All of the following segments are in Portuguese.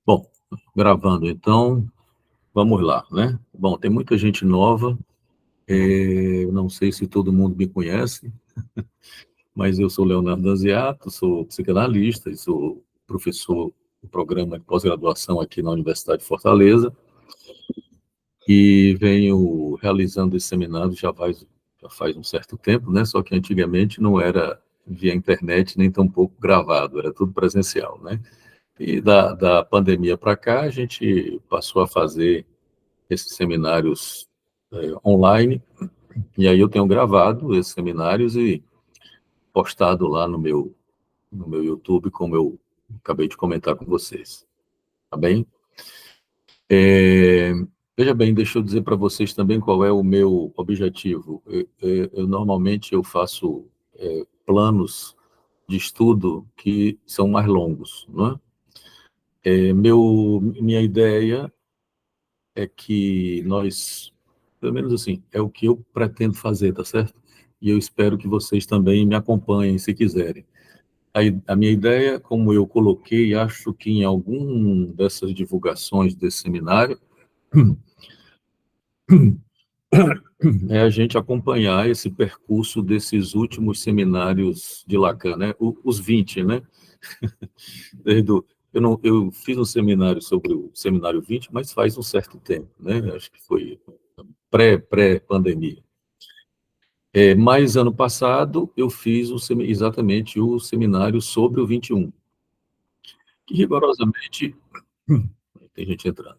Bom, gravando então, vamos lá, né? Bom, tem muita gente nova, eu não sei se todo mundo me conhece, mas eu sou Leonardo Danziato, sou psicanalista e sou professor do programa de pós-graduação aqui na Universidade de Fortaleza e venho realizando esse seminário já faz um certo tempo, né? Só que antigamente não era via internet nem tampouco gravado, era tudo presencial, né? E da pandemia para cá, a gente passou a fazer esses seminários online, e aí eu tenho gravado esses seminários e postado lá no meu YouTube, como eu acabei de comentar com vocês, tá bem? É, Veja bem, deixa eu dizer para vocês também qual é o meu objetivo. Normalmente eu faço planos de estudo que são mais longos, não é? Minha ideia é que nós, pelo menos assim, é o que eu pretendo fazer, tá certo? E eu espero que vocês também me acompanhem, se quiserem. A minha ideia, como eu coloquei, acho que em algum dessas divulgações desse seminário, é a gente acompanhar esse percurso desses últimos seminários de Lacan, né? Os 20, né? Desde o, eu, não, eu fiz um seminário sobre o seminário 20, mas faz um certo tempo, né? Acho que foi pré-pandemia. Mas ano passado eu fiz exatamente o seminário sobre o 21, que rigorosamente, tem gente entrando,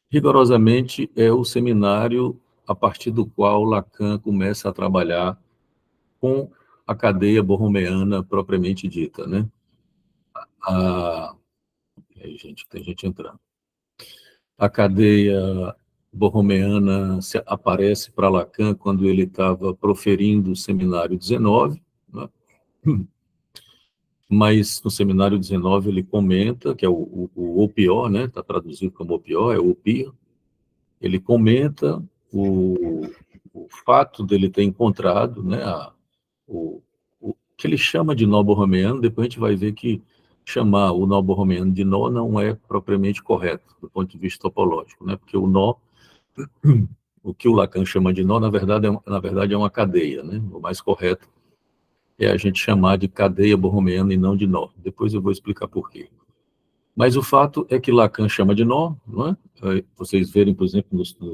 rigorosamente é o seminário a partir do qual Lacan começa a trabalhar com a cadeia borromeana propriamente dita, né? A, tem gente entrando. A cadeia borromeana aparece para Lacan quando ele estava proferindo o seminário 19, né? Mas no seminário 19 ele comenta, que é o pior, né? Está traduzido como o pior, é o pior. Ele comenta o fato dele ter encontrado, né, o que ele chama de nó borromeano. Depois a gente vai ver que chamar o nó borromeano de nó não é propriamente correto, do ponto de vista topológico, né? Porque o nó, o que o Lacan chama de nó, na verdade é uma cadeia, né? O mais correto é a gente chamar de cadeia borromeana e não de nó. Depois eu vou explicar por quê. Mas o fato é que Lacan chama de nó, não é? Vocês verem, por exemplo, no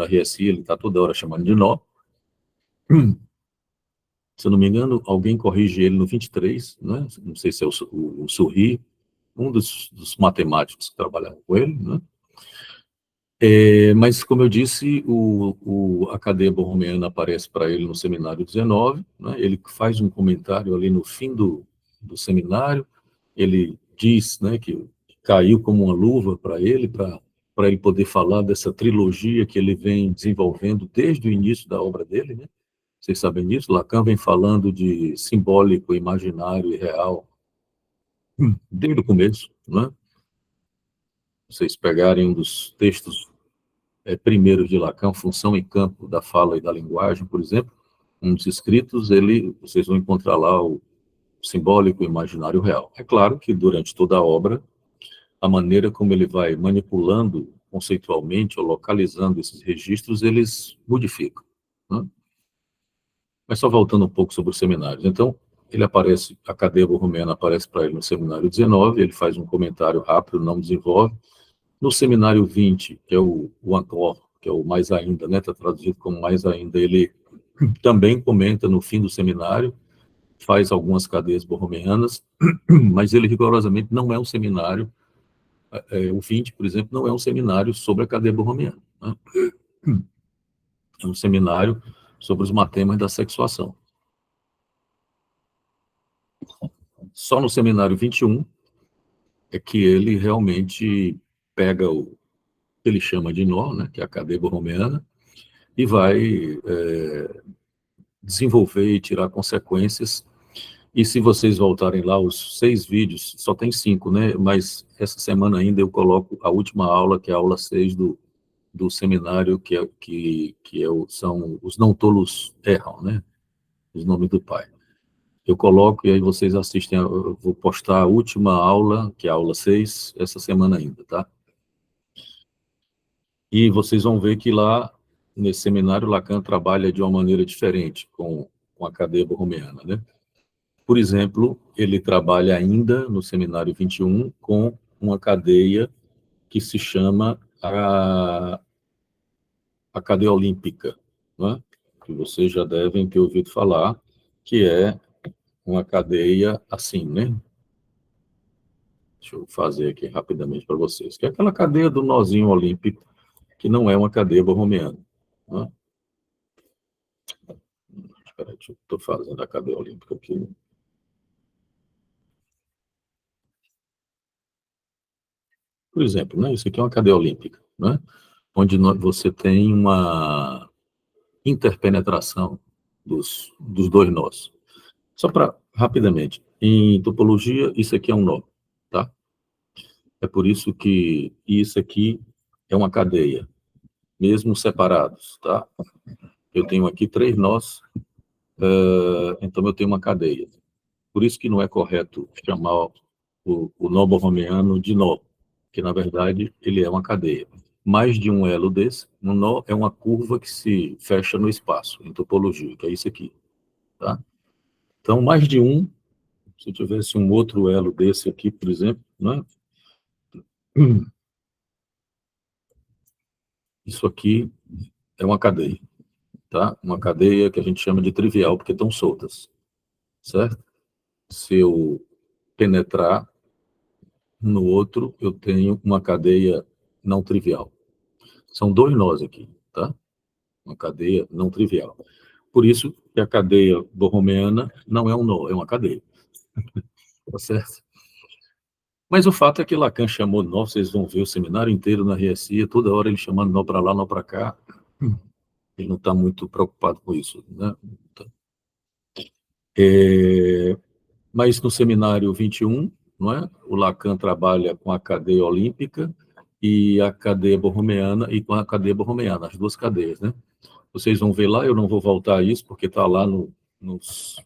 RSI, ele está toda hora chamando de nó. Se eu não me engano, alguém corrige ele no 23, né? Não sei se é o Surri, um dos matemáticos que trabalhavam com ele, né? Mas, como eu disse, a cadeia borromeana aparece para ele no seminário 19, né? Ele faz um comentário ali no fim do seminário, ele diz, né, que caiu como uma luva para ele poder falar dessa trilogia que ele vem desenvolvendo desde o início da obra dele, né? Vocês sabem disso? Lacan vem falando de simbólico, imaginário e real desde o começo, né? Vocês pegarem um dos textos primeiros de Lacan, Função e Campo da Fala e da Linguagem, por exemplo, um dos escritos, vocês vão encontrar lá o simbólico, o imaginário, o real. É claro que durante toda a obra, a maneira como ele vai manipulando conceitualmente ou localizando esses registros, eles modificam, né? Mas só voltando um pouco sobre os seminários. Então, a cadeia borromeana aparece para ele no seminário 19, ele faz um comentário rápido, não desenvolve. No seminário 20, que é o Ancor, que é o mais ainda, né, está traduzido como mais ainda, ele também comenta no fim do seminário, faz algumas cadeias borromeanas, mas ele rigorosamente não é um seminário, o 20, por exemplo, não é um seminário sobre a cadeia borromeana, né? É um seminário sobre os matemas da sexuação. Só no seminário 21 é que ele realmente pega o que ele chama de nó, né, que é a cadeia borromeana, e vai desenvolver e tirar consequências. E se vocês voltarem lá, os 6 vídeos, só tem 5, né? Mas essa semana ainda eu coloco a última aula, que é a aula 6 do seminário, são Os Não Tolos Erram, né? Os Nomes do Pai. eu coloco e aí vocês assistem, eu vou postar a última aula, que é a aula 6, essa semana ainda, tá? E vocês vão ver que lá, nesse seminário, Lacan trabalha de uma maneira diferente com a cadeia borromeana, né? Por exemplo, ele trabalha ainda no seminário 21 com uma cadeia que se chama a cadeia olímpica, né? Que vocês já devem ter ouvido falar, que é uma cadeia assim, né? Deixa eu fazer aqui rapidamente para vocês, que é aquela cadeia do nozinho olímpico, que não é uma cadeia borromeana, né? Espera aí, estou fazendo a cadeia olímpica aqui. Por exemplo, né? Isso aqui é uma cadeia olímpica, né? Onde você tem uma interpenetração dos dois nós. Só para, rapidamente, em topologia, isso aqui é um nó, tá? É por isso que isso aqui é uma cadeia, mesmo separados, tá? Eu tenho aqui 3 nós, então eu tenho uma cadeia. Por isso que não é correto chamar o nó borromeano de nó, que na verdade ele é uma cadeia. Mais de um elo desse, um nó é uma curva que se fecha no espaço, em topologia, que é isso aqui, tá? Então, mais de um, se eu tivesse um outro elo desse aqui, por exemplo, né? Isso aqui é uma cadeia, tá? Uma cadeia que a gente chama de trivial, porque estão soltas, certo? Se eu penetrar no outro, eu tenho uma cadeia não trivial. São 2 nós aqui, tá? Uma cadeia não trivial. Por isso que a cadeia borromeana não é um nó, é uma cadeia. Tá certo? Mas o fato é que Lacan chamou nó, vocês vão ver o seminário inteiro na RSI, toda hora ele chamando nó para lá, nó para cá. Ele não está muito preocupado com isso, né? Mas no seminário 21, não é? O Lacan trabalha com a cadeia olímpica e a cadeia borromeana, e com a cadeia borromeana, as duas cadeias, né? Vocês vão ver lá, eu não vou voltar a isso, porque está lá nos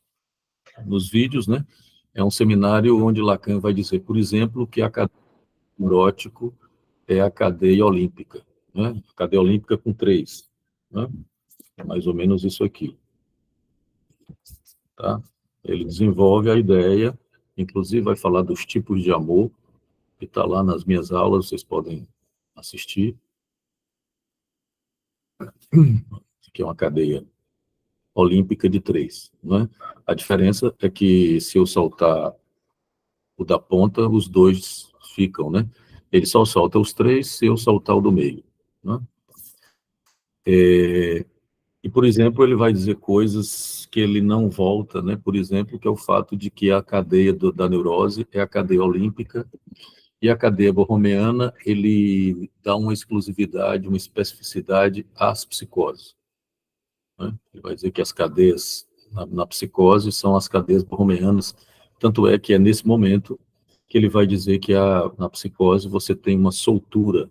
vídeos, né? É um seminário onde Lacan vai dizer, por exemplo, que a cadeia neurótico é a cadeia olímpica, né? A cadeia olímpica com 3, né? É mais ou menos isso aqui, tá? Ele desenvolve a ideia, inclusive vai falar dos tipos de amor, que está lá nas minhas aulas, vocês podem assistir. Aqui é uma cadeia olímpica de 3, né? A diferença é que se eu soltar o da ponta, os dois ficam, né? Ele só solta os 3 se eu soltar o do meio, né? E, por exemplo, ele vai dizer coisas que ele não volta, né? Por exemplo, que é o fato de que a cadeia da neurose é a cadeia olímpica e a cadeia borromeana, ele dá uma exclusividade, uma especificidade às psicoses, né? Ele vai dizer que as cadeias na psicose são as cadeias borromeanas, tanto é que é nesse momento que ele vai dizer que na psicose você tem uma soltura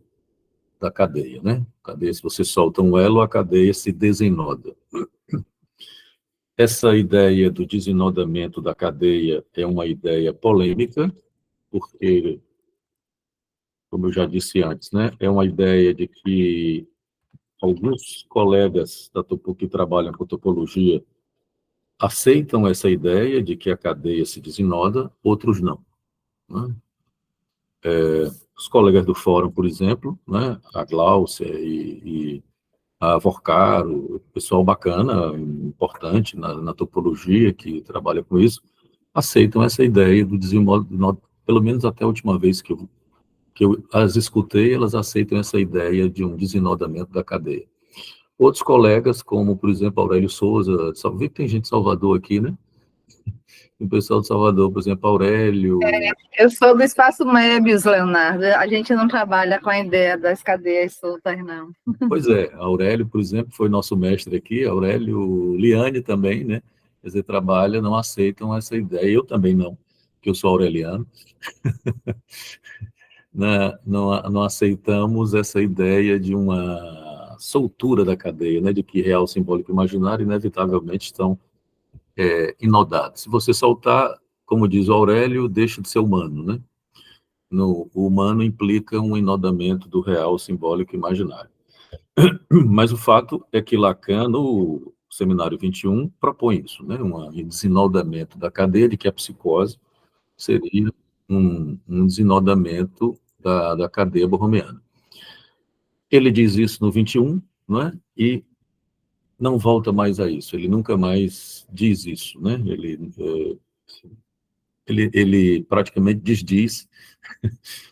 da cadeia, né? Cadeia, se você solta um elo, a cadeia se desenoda. Essa ideia do desenodamento da cadeia é uma ideia polêmica, porque, como eu já disse antes, né, é uma ideia de que alguns colegas que trabalham com topologia aceitam essa ideia de que a cadeia se desenoda, outros não, né? Os colegas do fórum, por exemplo, né, a Gláucia e a Vorcaro, pessoal bacana, importante na topologia, que trabalha com isso, aceitam essa ideia do desenvolvimento, pelo menos até a última vez que eu as escutei, elas aceitam essa ideia de um desenodamento da cadeia. Outros colegas, como, por exemplo, Aurélio Souza, vê que tem gente de Salvador aqui, né? O pessoal de Salvador, por exemplo, Aurélio... Eu sou do Espaço Mébius, Leonardo. A gente não trabalha com a ideia das cadeias soltas, não. Pois é, Aurélio, por exemplo, foi nosso mestre aqui, Aurélio, Liane também, né? Quer dizer, trabalha, não aceitam essa ideia, eu também não, que eu sou aureliano. Não aceitamos essa ideia de uma soltura da cadeia, né? De que real, simbólico e imaginário, inevitavelmente, estão inodado. Se você soltar, como diz o Aurélio, deixa de ser humano, né? O humano implica um enodamento do real, simbólico e imaginário. Mas o fato é que Lacan, no Seminário 21, propõe isso, né? Um desenodamento da cadeia, de que a psicose seria um desenodamento da cadeia borromeana. Ele diz isso no 21, não é? E não volta mais a isso, ele nunca mais diz isso, né? Ele praticamente desdiz,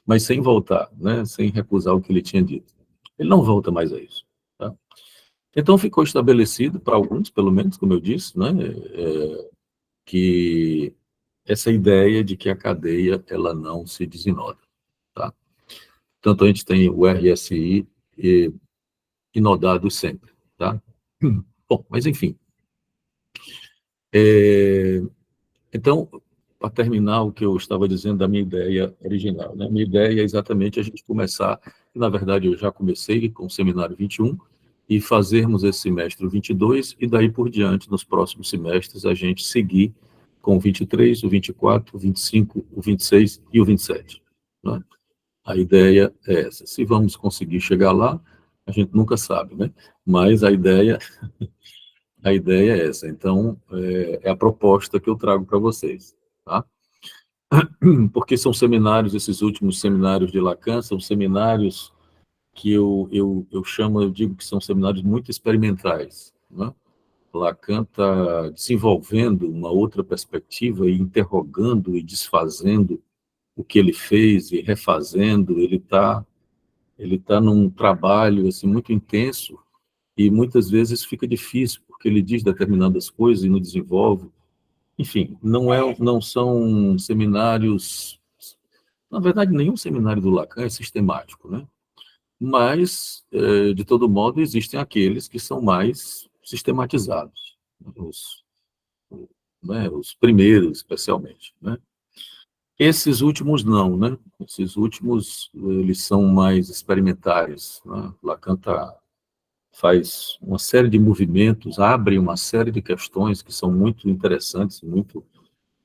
mas sem voltar, né? Sem recusar o que ele tinha dito. Ele não volta mais a isso. Tá? Então ficou estabelecido, para alguns, pelo menos, como eu disse, né? Que essa ideia de que a cadeia ela não se desinoda. Tá? Tanto a gente tem o RSI inodado sempre. Tá? Bom, mas enfim. Então, para terminar o que eu estava dizendo da minha ideia original, né? Minha ideia é exatamente a gente começar, na verdade eu já comecei com o Seminário 21, e fazermos esse semestre o 22, e daí por diante, nos próximos semestres, a gente seguir com o 23, o 24, o 25, o 26 e o 27. Né? A ideia é essa. Se vamos conseguir chegar lá, a gente nunca sabe, né? Mas a ideia é essa. Então, é a proposta que eu trago para vocês. Tá? Porque são seminários, esses últimos seminários de Lacan, são seminários que eu chamo, eu digo que são seminários muito experimentais. Né? Lacan está desenvolvendo uma outra perspectiva e interrogando e desfazendo o que ele fez e refazendo. Ele tá num trabalho assim, muito intenso e muitas vezes fica difícil, porque ele diz determinadas coisas e não desenvolve. Enfim, não são seminários. Na verdade, nenhum seminário do Lacan é sistemático, né? Mas, de todo modo, existem aqueles que são mais sistematizados, os primeiros, especialmente, né? Esses últimos não, né? Esses últimos, eles são mais experimentais, né? Lacan faz uma série de movimentos, abre uma série de questões que são muito interessantes, muito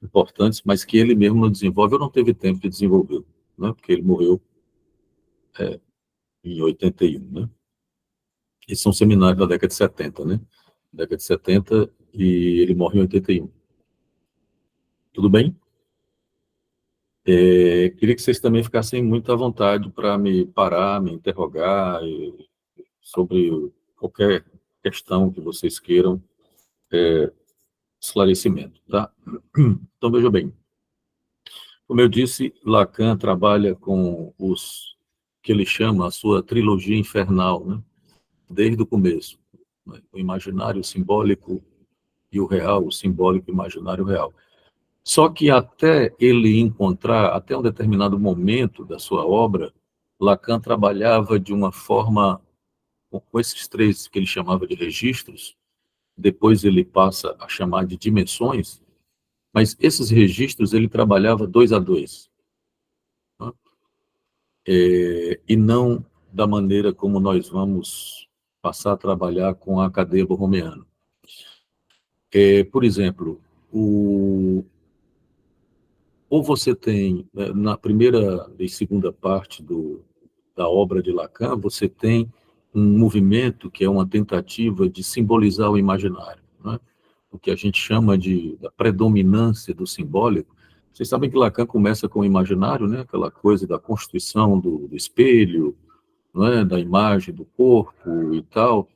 importantes, mas que ele mesmo não desenvolve, ou não teve tempo de desenvolver, né? Porque ele morreu em 81, né? Esse é um seminário da década de 70, né? Década de 70, e ele morre em 81. Tudo bem? Queria que vocês também ficassem muito à vontade para me parar, me interrogar sobre qualquer questão que vocês queiram esclarecimento, tá? Então, veja bem. Como eu disse, Lacan trabalha com os que ele chama a sua trilogia infernal, né? Desde o começo. Né? O imaginário, o simbólico e o real, o simbólico, o imaginário, o real. Só que até ele encontrar, até um determinado momento da sua obra, Lacan trabalhava de uma forma, com esses três que ele chamava de registros, depois ele passa a chamar de dimensões, mas esses registros ele trabalhava 2 a 2, né? E não da maneira como nós vamos passar a trabalhar com a cadeia borromeana. Por exemplo, ou você tem, na primeira e segunda parte da obra de Lacan, você tem um movimento que é uma tentativa de simbolizar o imaginário, né? O que a gente chama da predominância do simbólico. Vocês sabem que Lacan começa com o imaginário, né? Aquela coisa da constituição do espelho, né? Da imagem do corpo e tal,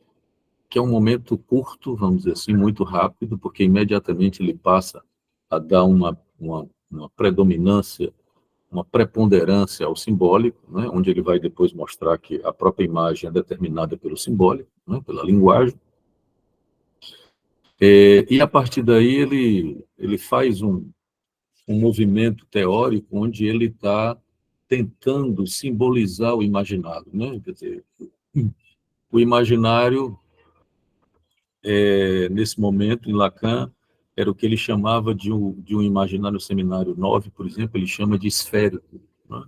que é um momento curto, vamos dizer assim, muito rápido, porque imediatamente ele passa a dar uma predominância, uma preponderância ao simbólico, né, onde ele vai depois mostrar que a própria imagem é determinada pelo simbólico, né, pela linguagem. E a partir daí ele faz um movimento teórico onde ele está tentando simbolizar o imaginário, né? Quer dizer, o imaginário, nesse momento, em Lacan, era o que ele chamava de um imaginário seminário 9, por exemplo, ele chama de esférico, né?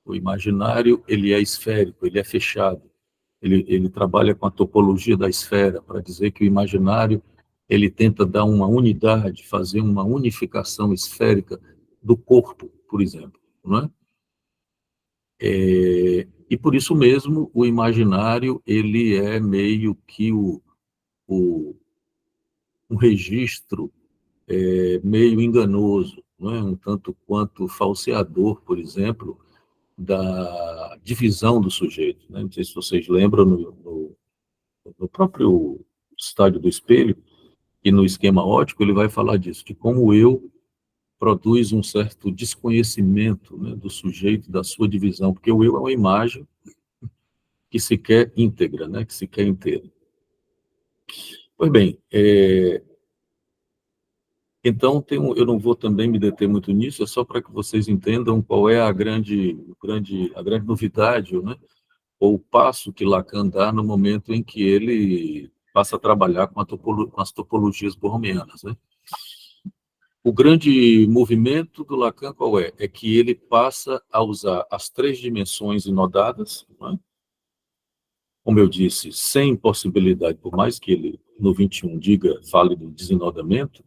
O imaginário, ele é esférico, ele é fechado. Ele trabalha com a topologia da esfera, para dizer que o imaginário ele tenta dar uma unidade, fazer uma unificação esférica do corpo, por exemplo, não é? E por isso mesmo o imaginário ele é meio que o, um registro meio enganoso, não é? Um tanto quanto falseador, por exemplo, da divisão do sujeito. Né? Não sei se vocês lembram, no próprio estádio do espelho e no esquema óptico, ele vai falar disso, de como o eu produz um certo desconhecimento, né, do sujeito, da sua divisão, porque o eu é uma imagem que se quer íntegra, né, que se quer inteira. Pois bem, então eu não vou também me deter muito nisso, é só para que vocês entendam qual é a grande novidade, né, ou o passo que Lacan dá no momento em que ele passa a trabalhar com as topologias borromianas, né? O grande movimento do Lacan qual é? É que ele passa a usar as três dimensões inodadas, né? Como eu disse, sem possibilidade, por mais que ele no 21 fale do desenodamento,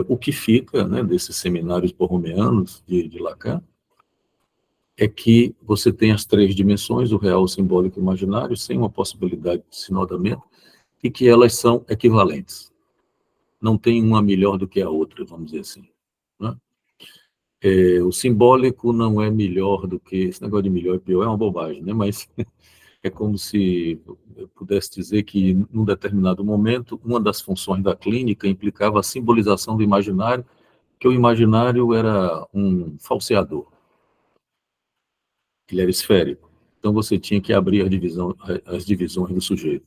o que fica, né, desses seminários borromianos de Lacan é que você tem as três dimensões, o real, o simbólico e o imaginário, sem uma possibilidade de sinodamento, e que elas são equivalentes. Não tem uma melhor do que a outra, vamos dizer assim, né? O simbólico não é melhor do que... Esse negócio de melhor e pior é uma bobagem, né? Mas é como se eu pudesse dizer que, num determinado momento, uma das funções da clínica implicava a simbolização do imaginário, que o imaginário era um falseador, ele era esférico. Então, você tinha que abrir as divisões do sujeito.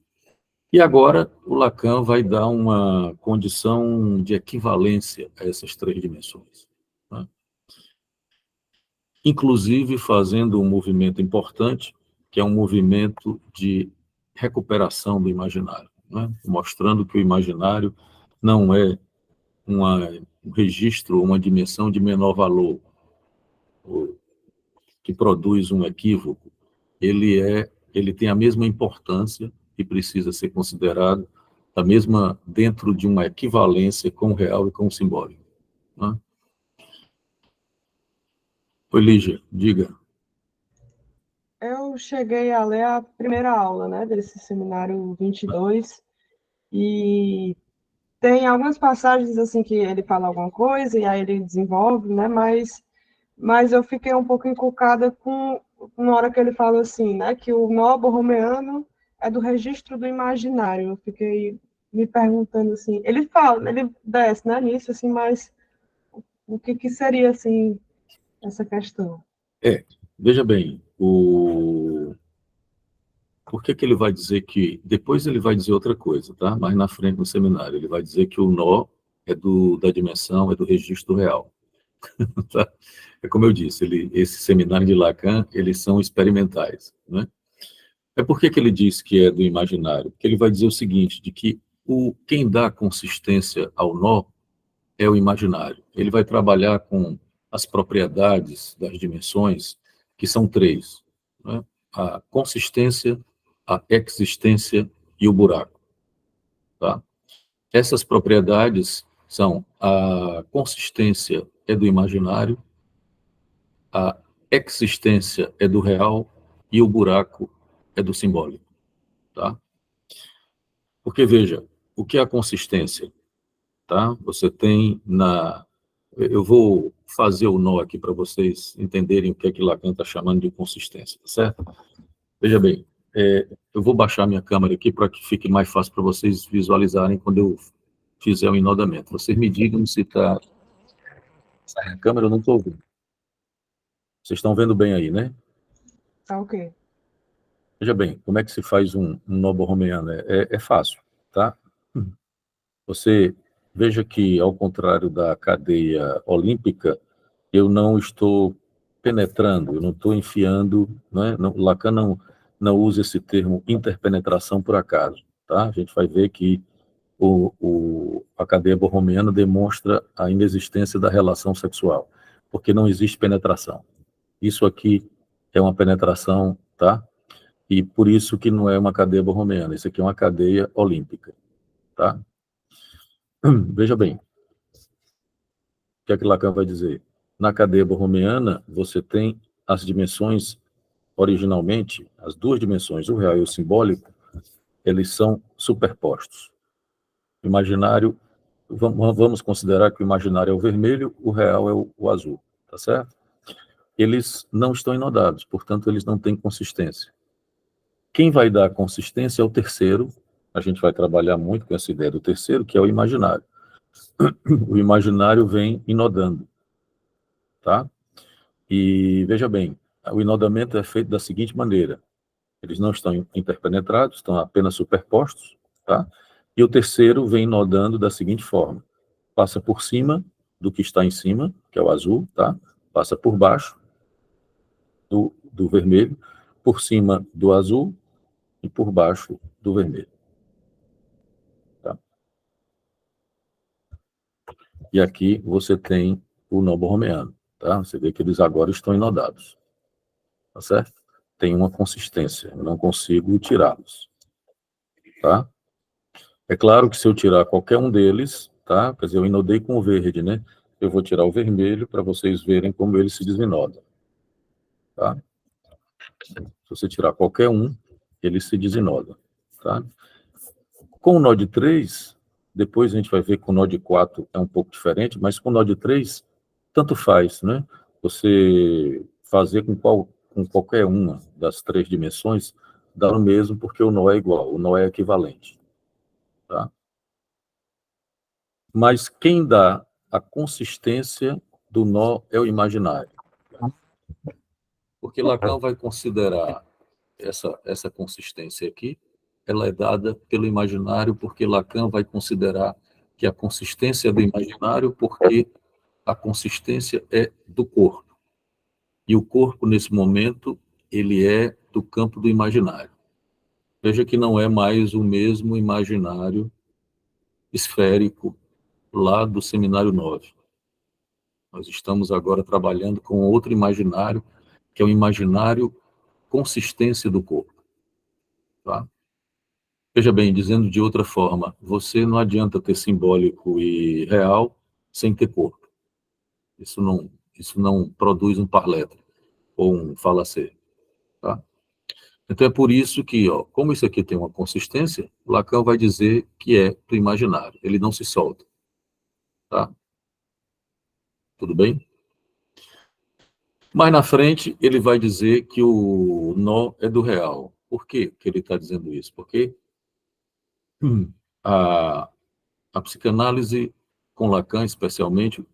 E agora, o Lacan vai dar uma condição de equivalência a essas três dimensões, né? Inclusive fazendo um movimento importante, que é um movimento de recuperação do imaginário, né? Mostrando que o imaginário não é um registro, uma dimensão de menor valor, que produz um equívoco. Ele tem a mesma importância e precisa ser considerado dentro de uma equivalência com o real e com o simbólico, né? Oi, Lígia, diga. Eu cheguei a ler a primeira aula, né, desse seminário 22, e tem algumas passagens assim que ele fala alguma coisa e aí ele desenvolve, né, mas eu fiquei um pouco encucada com na hora que ele fala assim, né, que o nó borromeano é do registro do imaginário. Eu fiquei me perguntando assim, ele desce, né, nisso assim, mas o que que seria assim essa questão? Veja bem, por que que ele vai dizer que... Depois ele vai dizer outra coisa, tá? Mais na frente no seminário, ele vai dizer que o nó é da dimensão, é do registro real. Tá? É como eu disse, esse seminário de Lacan, eles são experimentais, né? Por que que ele diz que é do imaginário? Porque ele vai dizer o seguinte, de que quem dá consistência ao nó é o imaginário. Ele vai trabalhar com as propriedades das dimensões, que são três, né? A consistência, a existência e o buraco, tá? Essas propriedades são: a consistência é do imaginário, a existência é do real e o buraco é do simbólico, tá? Porque, veja, o que é a consistência, tá? Você tem eu vou fazer o nó aqui para vocês entenderem o que é que Lacan está chamando de consistência, tá certo? Veja bem, eu vou baixar minha câmera aqui para que fique mais fácil para vocês visualizarem quando eu fizer o enodamento. Vocês me digam se está... A câmera eu não estou ouvindo. Vocês estão vendo bem aí, né? Tá ok. Veja bem, como é que se faz um nó borromeano? É fácil, tá? Você veja que, ao contrário da cadeia olímpica, eu não estou penetrando, eu não estou enfiando, né? Não, Lacan não usa esse termo interpenetração por acaso, tá? A gente vai ver que a cadeia borromiana demonstra a inexistência da relação sexual, porque não existe penetração. Isso aqui é uma penetração, tá? E por isso que não é uma cadeia borromiana, isso aqui é uma cadeia olímpica, tá? Veja bem, o que é que Lacan vai dizer? Na cadeia borromeana, você tem as dimensões, originalmente, as duas dimensões, o real e o simbólico, eles são superpostos. O imaginário, vamos considerar que o imaginário é o vermelho, o real é o azul, tá certo? Eles não estão inodados, portanto, eles não têm consistência. Quem vai dar consistência é o terceiro. A gente vai trabalhar muito com essa ideia do terceiro, que é o imaginário. O imaginário vem inodando, tá? E veja bem, o inodamento é feito da seguinte maneira: eles não estão interpenetrados, estão apenas superpostos, tá? E o terceiro vem inodando da seguinte forma: passa por cima do que está em cima, que é o azul, tá? Passa por baixo do vermelho, por cima do azul e por baixo do vermelho. Tá? E aqui você tem o nó borromeano, tá? Você vê que eles agora estão inodados, tá certo? Tem uma consistência, eu não consigo tirá-los, tá? É claro que se eu tirar qualquer um deles, tá? Quer dizer, eu inodei com o verde, né? Eu vou tirar o vermelho para vocês verem como ele se desinoda, tá? Se você tirar qualquer um, ele se desinoda, tá? Com o nó de 3, depois a gente vai ver que o nó de 4 é um pouco diferente, mas com o nó de 3, tanto faz, né? Você fazer com qualquer uma das 3 dimensões, dá o mesmo, porque o nó é igual, o nó é equivalente, tá? Mas quem dá a consistência do nó é o imaginário. Porque Lacan vai considerar essa consistência aqui, ela é dada pelo imaginário, porque Lacan vai considerar que a consistência é do imaginário, porque a consistência é do corpo. E o corpo, nesse momento, ele é do campo do imaginário. Veja que não é mais o mesmo imaginário esférico lá do Seminário 9. Nós estamos agora trabalhando com outro imaginário, que é o imaginário consistência do corpo. Tá? Veja bem, dizendo de outra forma, você não adianta ter simbólico e real sem ter corpo. Isso não produz um par-letra ou um fala-ser. Tá? Então é por isso que, ó, como isso aqui tem uma consistência, Lacan vai dizer que é do imaginário. Ele não se solta. Tá? Tudo bem? Mais na frente, ele vai dizer que o nó é do real. Por quê que ele está dizendo isso? Porque a psicanálise, com Lacan especialmente,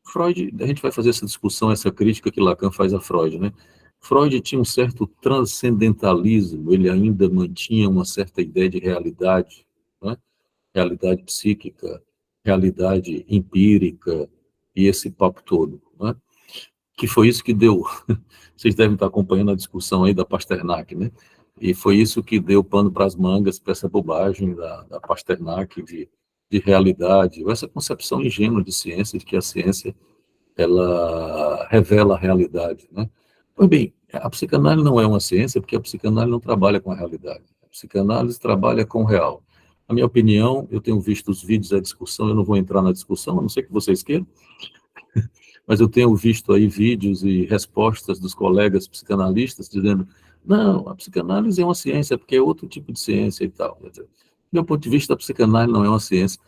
Freud, a gente vai fazer essa discussão, essa crítica que Lacan faz a Freud, né? Freud tinha um certo transcendentalismo, ele ainda mantinha uma certa ideia de realidade, né? Realidade psíquica, realidade empírica e esse papo todo, né? Que foi isso que deu, vocês devem estar acompanhando a discussão aí da Pasternak, né? E foi isso que deu pano para as mangas, para essa bobagem da Pasternak de realidade, essa concepção ingênua de ciência, de que a ciência ela revela a realidade, né? Pois bem, a psicanálise não é uma ciência, porque a psicanálise não trabalha com a realidade. A psicanálise trabalha com o real. Na minha opinião, eu tenho visto os vídeos da discussão, eu não vou entrar na discussão, a não ser que vocês queiram, mas eu tenho visto aí vídeos e respostas dos colegas psicanalistas dizendo: não, a psicanálise é uma ciência, porque é outro tipo de ciência e tal. Do meu ponto de vista, a psicanálise não é uma ciência,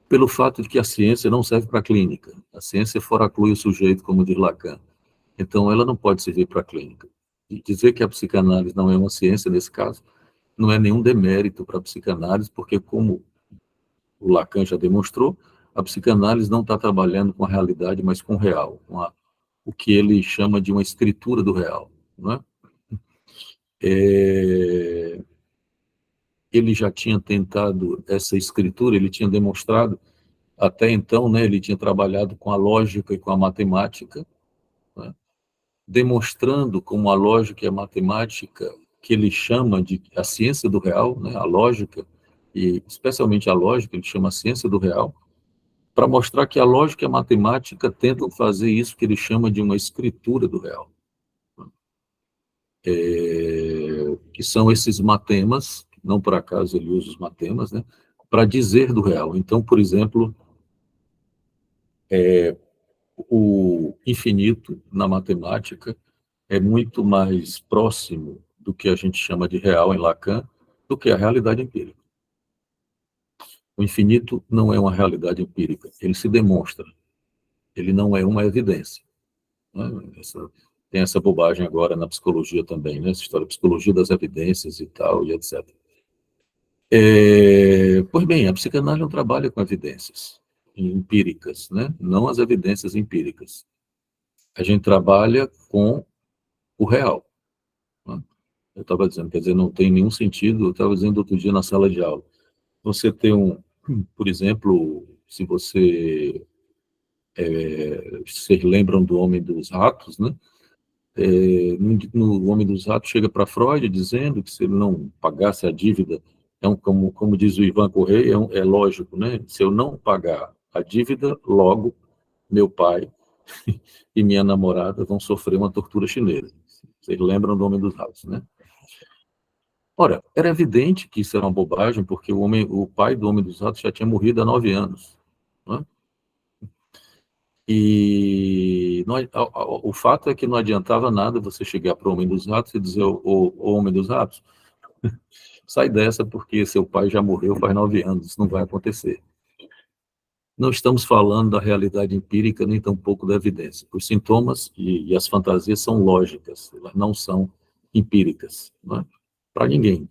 pelo fato de que a ciência não serve para a clínica. A ciência foraclui o sujeito, como diz Lacan. Então, ela não pode servir para a clínica. E dizer que a psicanálise não é uma ciência, nesse caso, não é nenhum demérito para a psicanálise, porque, como o Lacan já demonstrou, a psicanálise não está trabalhando com a realidade, mas com o real, o que ele chama de uma escritura do real. Não é? Ele já tinha tentado essa escritura, ele tinha demonstrado, até então, né, ele tinha trabalhado com a lógica e com a matemática, né, demonstrando como a lógica e a matemática, que ele chama de a ciência do real, né, a lógica, e especialmente a lógica, ele chama a ciência do real, para mostrar que a lógica e a matemática tentam fazer isso que ele chama de uma escritura do real. Que são esses matemas, não por acaso ele usa os matemas, né, para dizer do real. Então, por exemplo, o infinito na matemática é muito mais próximo do que a gente chama de real em Lacan do que a realidade empírica. O infinito não é uma realidade empírica, ele se demonstra, ele não é uma evidência. Né? Tem essa bobagem agora na psicologia também, né? Essa história de psicologia das evidências e tal, e etc. Pois bem, a psicanálise não trabalha com evidências empíricas, né? Não as evidências empíricas. A gente trabalha com o real. Né? Eu estava dizendo, quer dizer, não tem nenhum sentido, eu estava dizendo outro dia na sala de aula, você ter por exemplo, se vocês lembram do Homem dos Ratos, né? No Homem dos Ratos chega para Freud dizendo que se ele não pagasse a dívida, como diz o Ivan Correia, é lógico, né? Se eu não pagar a dívida, logo meu pai e minha namorada vão sofrer uma tortura chinesa. Vocês lembram do Homem dos Ratos, né? Ora, era evidente que isso era uma bobagem, porque o pai do Homem dos Ratos já tinha morrido há 9 anos. Né? E o fato é que não adiantava nada você chegar para o Homem dos Ratos e dizer, o Homem dos Ratos, sai dessa porque seu pai já morreu faz 9 anos, isso não vai acontecer. Não estamos falando da realidade empírica, nem tampouco da evidência. Os sintomas e as fantasias são lógicas, elas não são empíricas, né? Para ninguém.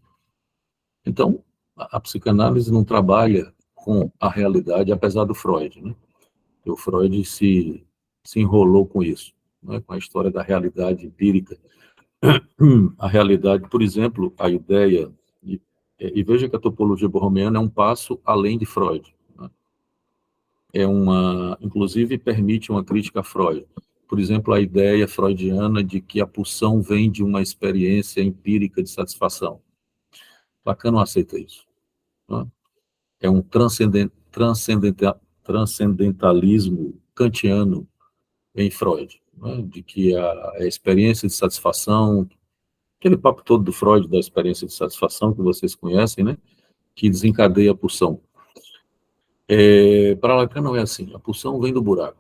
Então, a psicanálise não trabalha com a realidade, apesar do Freud, né? O Freud se enrolou com isso, né? Com a história da realidade empírica. A realidade, por exemplo, a ideia, e veja que a topologia borromeana é um passo além de Freud, né? Inclusive permite uma crítica a Freud. Por exemplo, a ideia freudiana de que a pulsão vem de uma experiência empírica de satisfação. Lacan não aceita isso. Né? É um transcendentalismo kantiano em Freud, né? De que a experiência de satisfação, aquele papo todo do Freud da experiência de satisfação que vocês conhecem, né? Que desencadeia a pulsão. Para Lacan não é assim, a pulsão vem do buraco.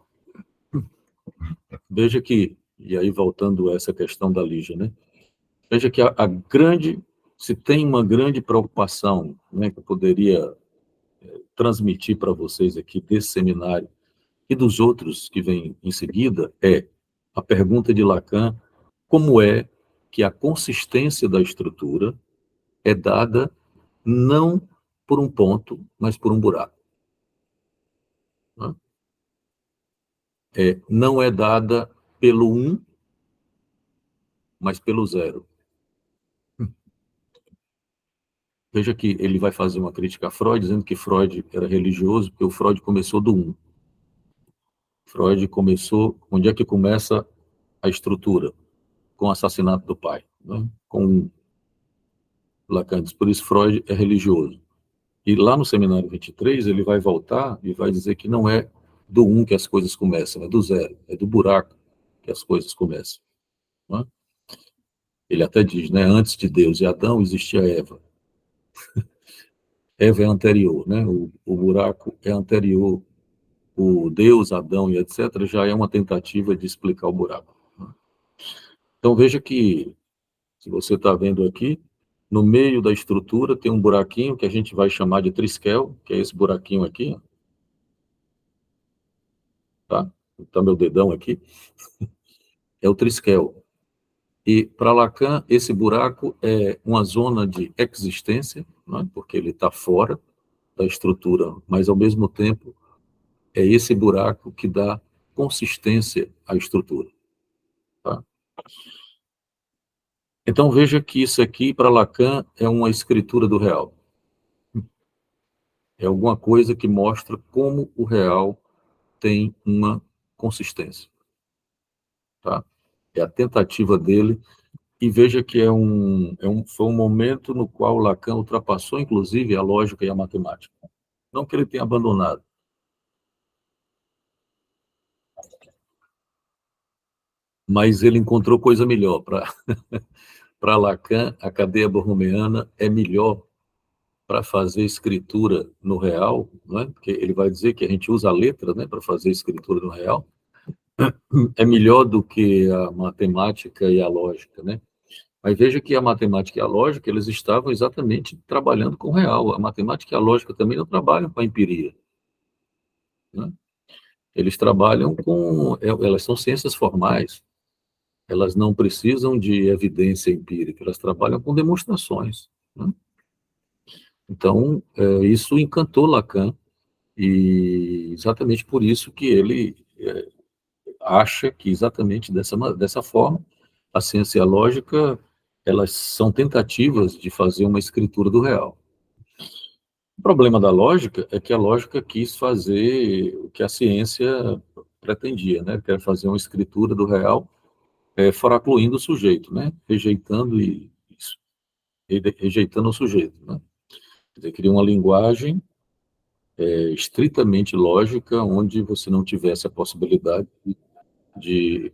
Veja que, e aí voltando a essa questão da Lígia, né? Veja que se tem uma grande preocupação, né, que eu poderia transmitir para vocês aqui desse seminário e dos outros que vêm em seguida, é a pergunta de Lacan, como é que a consistência da estrutura é dada não por um ponto, mas por um buraco. Né? Não é dada pelo 1, mas pelo 0. Veja que ele vai fazer uma crítica a Freud, dizendo que Freud era religioso, porque o Freud começou do 1. Freud começou, onde é que começa a estrutura? Com o assassinato do pai, né? Com Lacan diz, por isso Freud é religioso. E lá no seminário 23, ele vai voltar e vai dizer que não é do 1 que as coisas começam, é do 0, é do buraco que as coisas começam. Né? Ele até diz, né, antes de Deus e Adão existia Eva. Eva é anterior, né? O buraco é anterior. O Deus, Adão e etc., já é uma tentativa de explicar o buraco. Né? Então veja que, se você está vendo aqui, no meio da estrutura tem um buraquinho que a gente vai chamar de triskel, que é esse buraquinho aqui. Tá? Tá meu dedão aqui. É o triskel. E para Lacan, esse buraco é uma zona de existência, né? Porque ele está fora da estrutura, mas ao mesmo tempo é esse buraco que dá consistência à estrutura. Tá? Então veja que isso aqui, para Lacan, é uma escritura do real. É alguma coisa que mostra como o real tem uma consistência. Tá? É a tentativa dele, e veja que foi um momento no qual Lacan ultrapassou, inclusive, a lógica e a matemática. Não que ele tenha abandonado. Mas ele encontrou coisa melhor. Para Lacan, a cadeia borromeana é melhor para fazer escritura no real, né? Porque ele vai dizer que a gente usa a letra, né, para fazer escritura no real, é melhor do que a matemática e a lógica, né? Mas veja que a matemática e a lógica, eles estavam exatamente trabalhando com o real. A matemática e a lógica também não trabalham com a empiria, né? Eles trabalham com... Elas são ciências formais, elas não precisam de evidência empírica, elas trabalham com demonstrações, né? Então, isso encantou Lacan, e exatamente por isso que ele acha que exatamente dessa forma, a ciência e a lógica, elas são tentativas de fazer uma escritura do real. O problema da lógica é que a lógica quis fazer o que a ciência pretendia, né? Quer fazer uma escritura do real, foracluindo o sujeito, né? Rejeitando o sujeito, né? Quer dizer, cria uma linguagem estritamente lógica, onde você não tivesse a possibilidade de...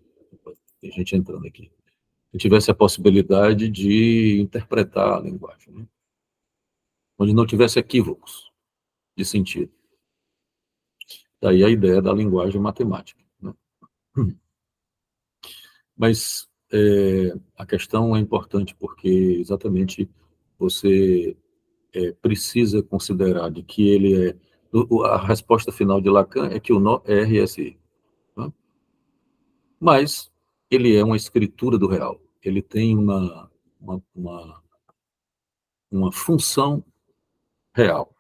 Tem gente entrando aqui. Se tivesse a possibilidade de interpretar a linguagem, né? Onde não tivesse equívocos de sentido. Daí a ideia da linguagem matemática, né? Mas a questão é importante porque exatamente você precisa considerar de que ele é... A resposta final de Lacan é que o nó é RSI, né? Mas ele é uma escritura do real. Ele tem uma função real,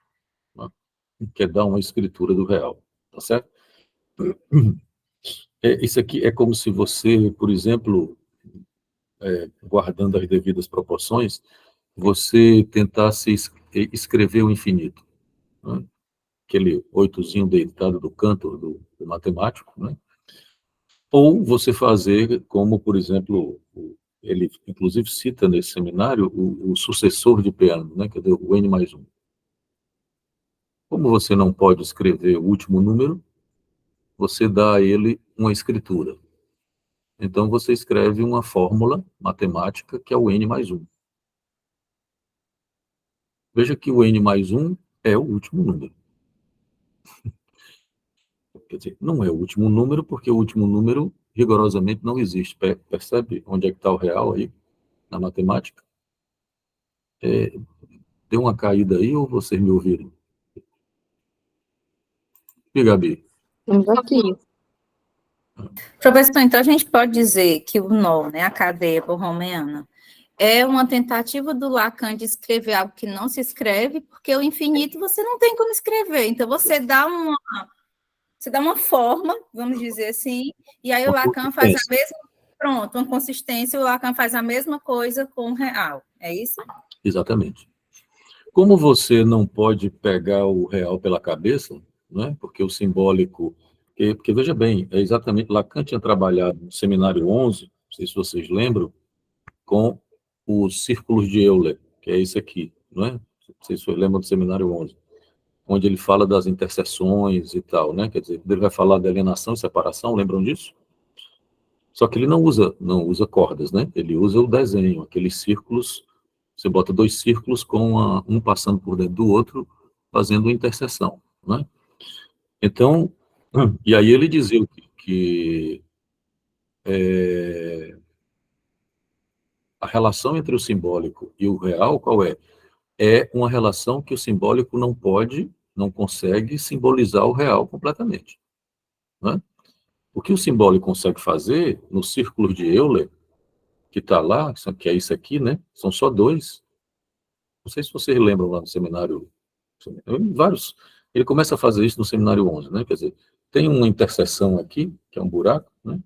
né? Que é dar uma escritura do real, tá certo? Isso aqui é como se você, por exemplo, guardando as devidas proporções, você tentasse escrever o infinito, né? Aquele oitozinho deitado do canto do matemático, né? Ou você fazer como, por exemplo, ele inclusive cita nesse seminário o sucessor de Peano, né? Quer dizer, o n mais 1. Como você não pode escrever o último número, você dá a ele uma escritura. Então, você escreve uma fórmula matemática que é o n mais 1. Veja que o n mais 1 é o último número. Quer dizer, não é o último número, porque o último número rigorosamente não existe. Percebe onde é que está o real aí, na matemática? Deu uma caída aí ou vocês me ouviram? E, Gabi? Estamos aqui. Professor, então a gente pode dizer que o nó, né, a cadeia borromeana, é uma tentativa do Lacan de escrever algo que não se escreve, porque o infinito você não tem como escrever. Então você dá uma forma, vamos dizer assim, e aí o Lacan faz a mesma, pronto, uma consistência, o Lacan faz a mesma coisa com o real. É isso? Exatamente. Como você não pode pegar o real pela cabeça, né? Porque o simbólico... Porque veja bem, é exatamente... Lacan tinha trabalhado no seminário 11, não sei se vocês lembram, com os círculos de Euler, que é esse aqui, não é? Não sei se vocês lembram do seminário 11, onde ele fala das interseções e tal, né? Quer dizer, ele vai falar de alienação e separação, lembram disso? Só que ele não usa cordas, né? Ele usa o desenho, aqueles círculos. Você bota dois círculos com um passando por dentro do outro, fazendo uma interseção, né? Então, e aí ele dizia que a relação entre o simbólico e o real, qual é? É uma relação que o simbólico não consegue simbolizar o real completamente, né? O que o simbólico consegue fazer, no círculo de Euler, que está lá, que é isso aqui, né? São só dois. Não sei se vocês lembram lá no seminário, vários. Ele começa a fazer isso no seminário 11, né? Quer dizer, tem uma interseção aqui, que é um buraco, né?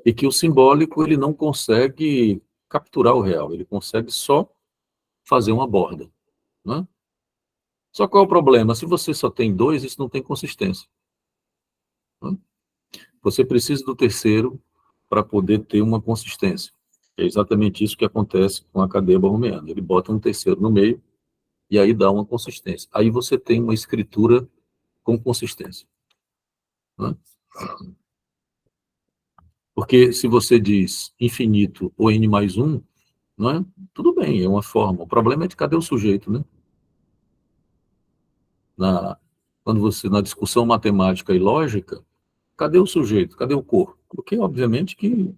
E que o simbólico ele não consegue capturar o real, ele consegue só fazer uma borda, né? Só qual é o problema? Se você só tem dois, isso não tem consistência, né? Você precisa do terceiro para poder ter uma consistência. É exatamente isso que acontece com a cadeia borromeana. Ele bota um terceiro no meio e aí dá uma consistência. Aí você tem uma escritura com consistência, né? Porque se você diz infinito ou n mais 1, não é? Tudo bem, é uma forma. O problema é de cadê o sujeito, né? quando você, na discussão matemática e lógica, cadê o sujeito? Cadê o corpo? Porque, obviamente, que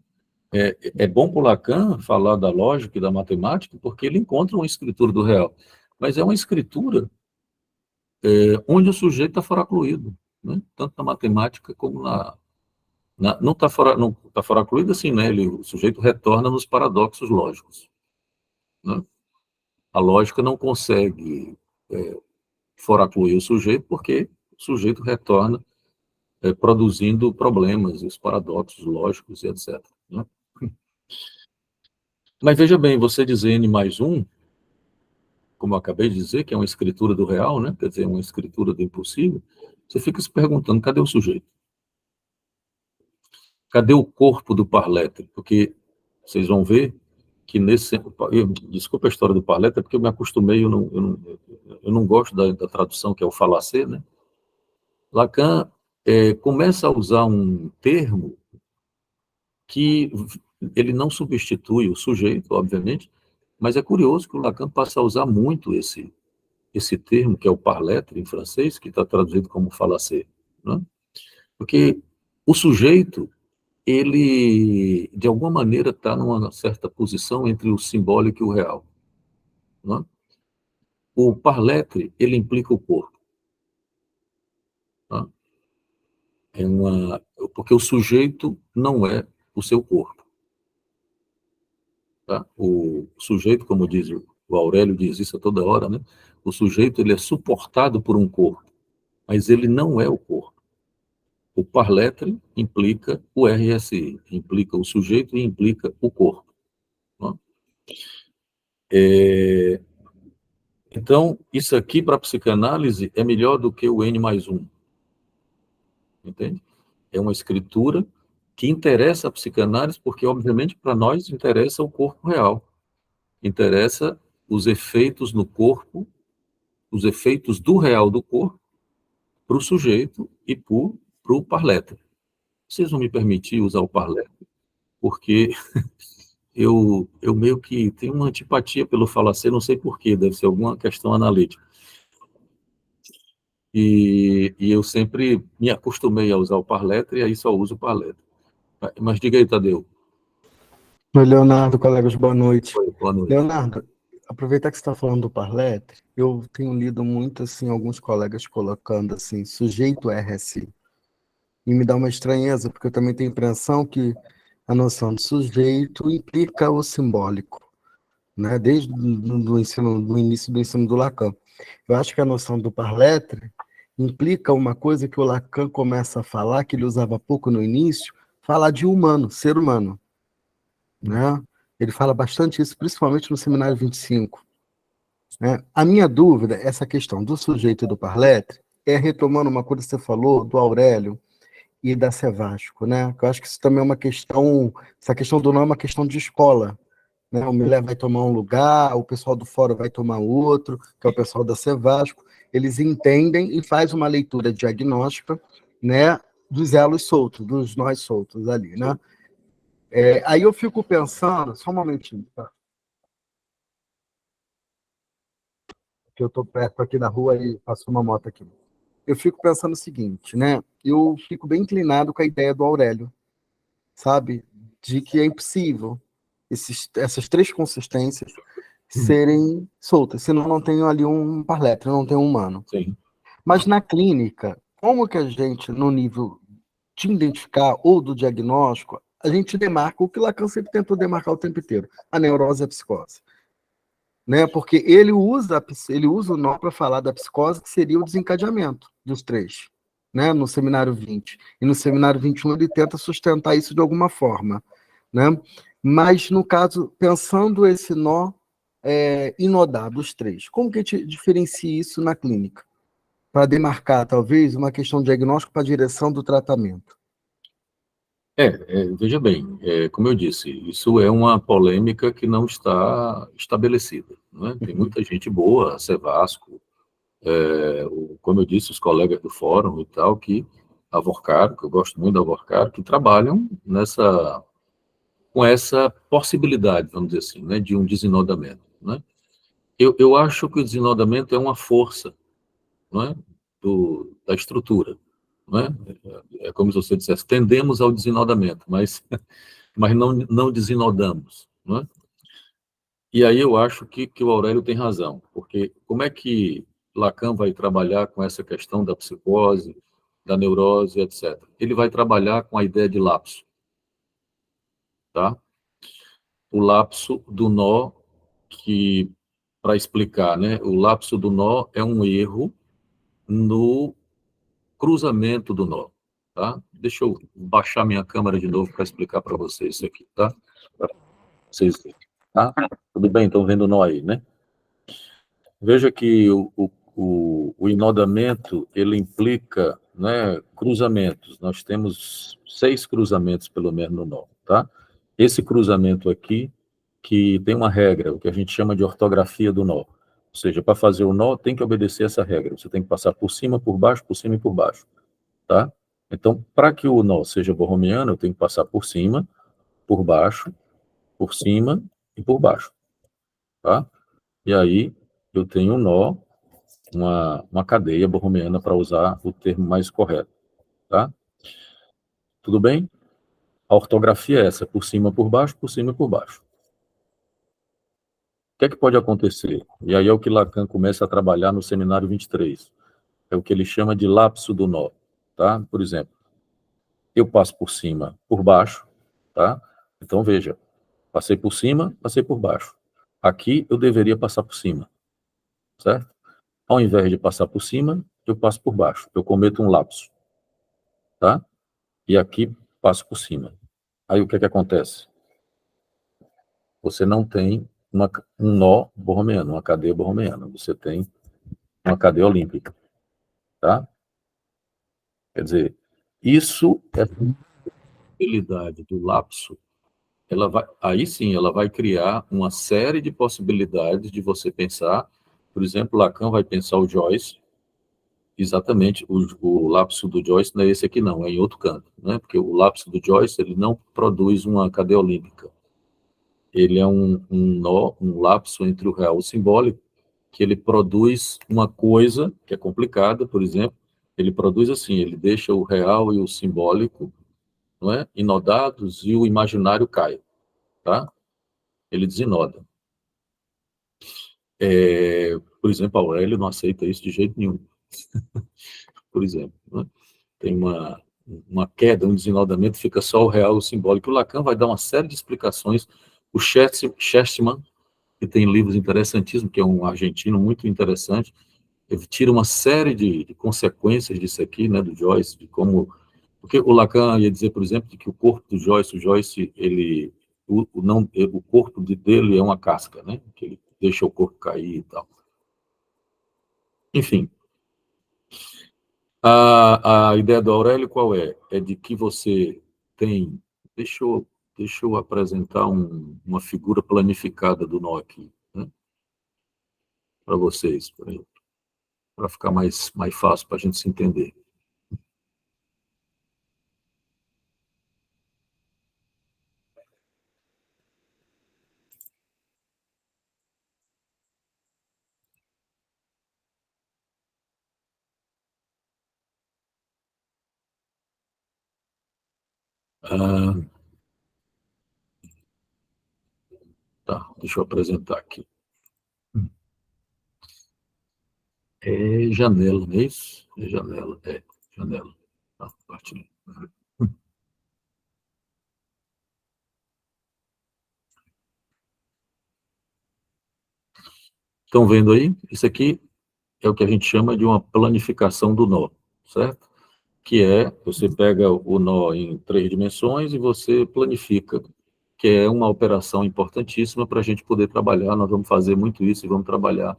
é bom para o Lacan falar da lógica e da matemática, porque ele encontra uma escritura do real. Mas é uma escritura onde o sujeito está foracluído, né? Tanto na matemática como não está foracluído assim, né? O sujeito retorna nos paradoxos lógicos, né? A lógica não consegue foracluir o sujeito porque o sujeito retorna produzindo problemas, os paradoxos lógicos e etc., né? Mas veja bem, você dizer N mais 1, como eu acabei de dizer, que é uma escritura do real, né? Quer dizer, uma escritura do impossível, você fica se perguntando, cadê o sujeito? Cadê o corpo do Parletre? Porque vocês vão ver que desculpa a história do Parletre, porque eu me acostumei, eu não gosto da tradução que é o falacê, né? Lacan começa a usar um termo que ele não substitui o sujeito, obviamente, mas é curioso que o Lacan passa a usar muito esse termo, que é o parletre em francês, que está traduzido como falacê, né? Porque o sujeito, ele, de alguma maneira, está numa certa posição entre o simbólico e o real, né? O parletre, ele implica o corpo, né? Porque o sujeito não é o seu corpo, tá? O sujeito, como diz o Aurélio, diz isso a toda hora, né? O sujeito, ele é suportado por um corpo, mas ele não é o corpo. O parletre implica o RSI, implica o sujeito e implica o corpo, né? Então, isso aqui para a psicanálise é melhor do que o N mais 1, entende? É uma escritura que interessa a psicanálise porque, obviamente, para nós interessa o corpo real, interessa os efeitos no corpo, os efeitos do real do corpo para o sujeito e para o parletre. Vocês vão me permitir usar o parletre, porque eu meio que tenho uma antipatia pelo falacê, não sei porquê, deve ser alguma questão analítica. E eu sempre me acostumei a usar o parletre, e aí só uso o parletre. Mas diga aí, Tadeu. Oi, Leonardo, colegas, boa noite. Oi, boa noite. Leonardo, aproveitar que você está falando do parletre, eu tenho lido muito, assim, alguns colegas colocando, assim, sujeito RSI. E me dá uma estranheza, porque eu também tenho a impressão que a noção de sujeito implica o simbólico, né? Desde do início do ensino do Lacan. Eu acho que a noção do parletre implica uma coisa que o Lacan começa a falar, que ele usava pouco no início, falar de humano, ser humano, né? Ele fala bastante isso, principalmente no Seminário 25. Né? A minha dúvida, essa questão do sujeito e do parletre, é retomando uma coisa que você falou do Aurélio e da Sevasco, né? Que eu acho que isso também é uma questão, essa questão do nome é uma questão de escola, né? O Miller vai tomar um lugar, o pessoal do fórum vai tomar outro, que é o pessoal da Sevasco, eles entendem e faz uma leitura diagnóstica, né, dos elos soltos, dos nós soltos ali, né? Aí eu fico pensando, só um momentinho, tá? Que eu estou perto aqui da rua e passou uma moto aqui. Eu fico pensando o seguinte, né? Eu fico bem inclinado com a ideia do Aurélio, sabe? De que é impossível essas três consistências serem soltas, senão não tem ali um parletre, não tem um humano. Sim. Mas na clínica, como que a gente, no nível de identificar ou do diagnóstico, a gente demarca o que Lacan sempre tentou demarcar o tempo inteiro, a neurose e a psicose. Né? Porque ele usa o nó para falar da psicose, que seria o desencadeamento dos três, né? No seminário 20. E no seminário 21 ele tenta sustentar isso de alguma forma, né? Mas, no caso, pensando esse nó inodado, os três, como que a gente diferencia isso na clínica? Para demarcar, talvez, uma questão de diagnóstico para a direção do tratamento. Veja bem, como eu disse, isso é uma polêmica que não está estabelecida, né? Tem muita gente boa, a Sevasco, como eu disse, os colegas do fórum e tal, que Avorcaro, que eu gosto muito da Avorcaro, que trabalham com essa possibilidade, vamos dizer assim, né, de um desinodamento, né? Eu acho que o desinodamento é uma força, não é? da estrutura, não é? É como se você dissesse, tendemos ao desinodamento, mas não desinodamos, não é? E aí eu acho que o Aurélio tem razão, porque como é que Lacan vai trabalhar com essa questão da psicose, da neurose, etc. Ele vai trabalhar com a ideia de lapso, tá? O lapso do nó, que, para explicar, né? O lapso do nó é um erro no cruzamento do nó, tá? Deixa eu baixar minha câmera de novo para explicar para vocês isso aqui, tá? Pra vocês verem, tá? Tudo bem? Estão vendo o nó aí, né? Veja que o inodamento, ele implica, né, cruzamentos. Nós temos 6 cruzamentos, pelo menos, no nó, tá? Esse cruzamento aqui, que tem uma regra, o que a gente chama de ortografia do nó. Ou seja, para fazer o nó, tem que obedecer essa regra. Você tem que passar por cima, por baixo, por cima e por baixo, tá? Então, para que o nó seja borromeano, eu tenho que passar por cima, por baixo, por cima e por baixo, tá? E aí, eu tenho um nó, uma cadeia borromeana, para usar o termo mais correto, tá? Tudo bem? A ortografia é essa, por cima, por baixo, por cima e por baixo. O que é que pode acontecer? E aí é o que Lacan começa a trabalhar no seminário 23. É o que ele chama de lapso do nó, tá? Por exemplo, eu passo por cima, por baixo, tá? Então, veja, passei por cima, passei por baixo. Aqui eu deveria passar por cima, certo? Ao invés de passar por cima, eu passo por baixo. Eu cometo um lapso, tá? E aqui passo por cima. Aí o que é que acontece? Você não tem um nó borromeano, uma cadeia borromeana. Você tem uma cadeia olímpica, tá? Quer dizer, isso é a possibilidade do lapso. Aí sim, ela vai criar uma série de possibilidades de você pensar. Por exemplo, Lacan vai pensar o Joyce, exatamente, o lapso do Joyce não é esse aqui não, é em outro canto, né? Porque o lapso do Joyce, ele não produz uma cadeia olímpica. Ele é um nó, um lapso entre o real e o simbólico, que ele produz uma coisa que é complicada, por exemplo, ele produz assim, ele deixa o real e o simbólico, não é, inodados, e o imaginário cai, tá? Ele desinoda. Por exemplo, Aurélio não aceita isso de jeito nenhum. Por exemplo, né? Tem uma queda, um desinodamento, fica só o real e o simbólico. O Lacan vai dar uma série de explicações. O Chesterman, que tem livros interessantíssimos, que é um argentino muito interessante, ele tira uma série de consequências disso aqui, né, do Joyce, de como... Porque o Lacan ia dizer, por exemplo, que o corpo do Joyce, ele... O corpo dele é uma casca, né, que ele deixa o corpo cair e tal. Enfim, a ideia do Aurélio qual é? É de que você tem... Deixa eu apresentar uma figura planificada do nó aqui, né, para vocês, para ficar mais fácil para a gente se entender. Tá, deixa eu apresentar aqui. É janela, não é isso? É janela, janela. Tá, partilha. Estão vendo aí? Isso aqui é o que a gente chama de uma planificação do nó, certo? Que é, você pega o nó em 3 dimensões e você planifica, que é uma operação importantíssima para a gente poder trabalhar. Nós vamos fazer muito isso e vamos trabalhar.